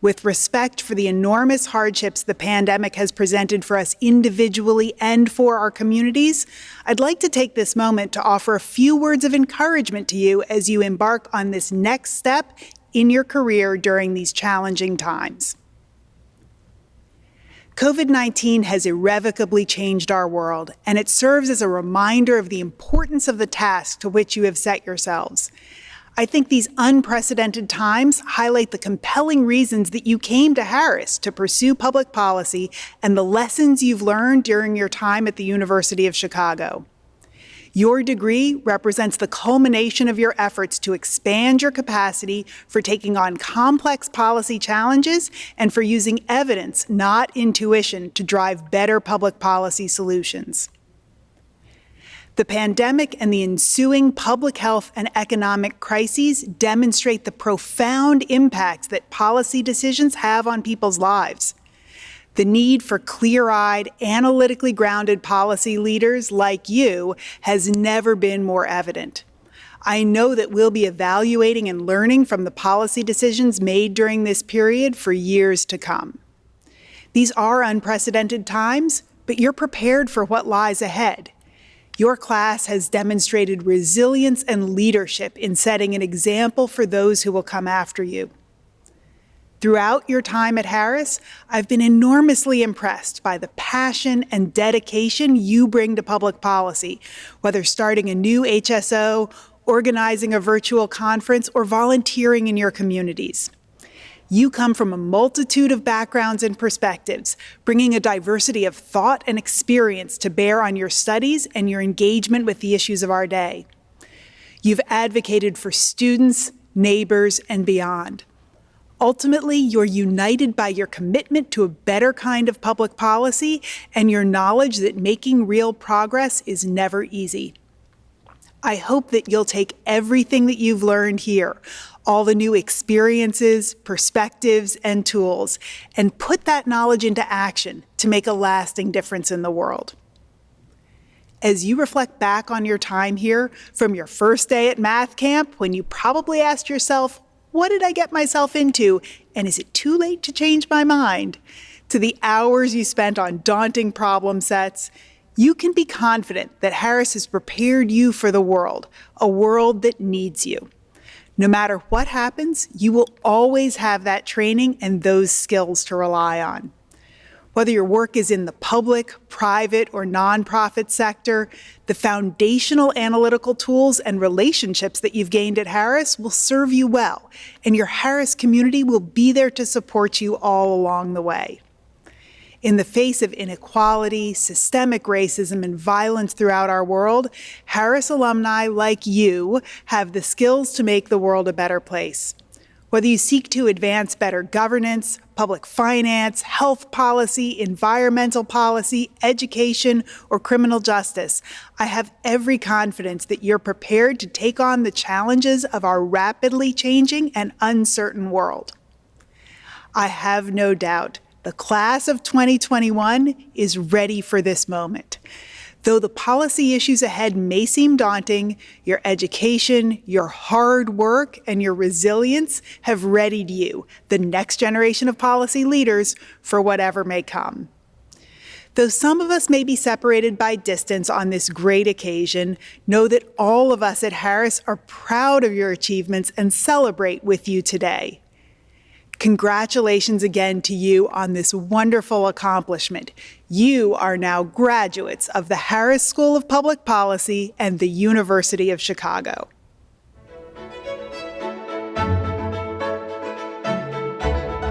With respect for the enormous hardships the pandemic has presented for us individually and for our communities, I'd like to take this moment to offer a few words of encouragement to you as you embark on this next step in your career during these challenging times. COVID-19 has irrevocably changed our world, and it serves as a reminder of the importance of the task to which you have set yourselves. I think these unprecedented times highlight the compelling reasons that you came to Harris to pursue public policy and the lessons you've learned during your time at the University of Chicago. Your degree represents the culmination of your efforts to expand your capacity for taking on complex policy challenges and for using evidence, not intuition, to drive better public policy solutions. The pandemic and the ensuing public health and economic crises demonstrate the profound impacts that policy decisions have on people's lives. The need for clear-eyed, analytically grounded policy leaders like you has never been more evident. I know that we'll be evaluating and learning from the policy decisions made during this period for years to come. These are unprecedented times, but you're prepared for what lies ahead. Your class has demonstrated resilience and leadership in setting an example for those who will come after you. Throughout your time at Harris, I've been enormously impressed by the passion and dedication you bring to public policy, whether starting a new HSO, organizing a virtual conference, or volunteering in your communities. You come from a multitude of backgrounds and perspectives, bringing a diversity of thought and experience to bear on your studies and your engagement with the issues of our day. You've advocated for students, neighbors, and beyond. Ultimately, you're united by your commitment to a better kind of public policy and your knowledge that making real progress is never easy. I hope that you'll take everything that you've learned here, all the new experiences, perspectives, and tools, and put that knowledge into action to make a lasting difference in the world. As you reflect back on your time here, from your first day at math camp, when you probably asked yourself, what did I get myself into, and is it too late to change my mind, to the hours you spent on daunting problem sets, you can be confident that Harris has prepared you for the world, a world that needs you. No matter what happens, you will always have that training and those skills to rely on. Whether your work is in the public, private, or nonprofit sector, the foundational analytical tools and relationships that you've gained at Harris will serve you well, and your Harris community will be there to support you all along the way. In the face of inequality, systemic racism, and violence throughout our world, Harris alumni like you have the skills to make the world a better place. Whether you seek to advance better governance, public finance, health policy, environmental policy, education, or criminal justice, I have every confidence that you're prepared to take on the challenges of our rapidly changing and uncertain world. I have no doubt the class of 2021 is ready for this moment. Though the policy issues ahead may seem daunting, your education, your hard work, and your resilience have readied you, the next generation of policy leaders, for whatever may come. Though some of us may be separated by distance on this great occasion, know that all of us at Harris are proud of your achievements and celebrate with you today. Congratulations again to you on this wonderful accomplishment. You are now graduates of the Harris School of Public Policy and the University of Chicago.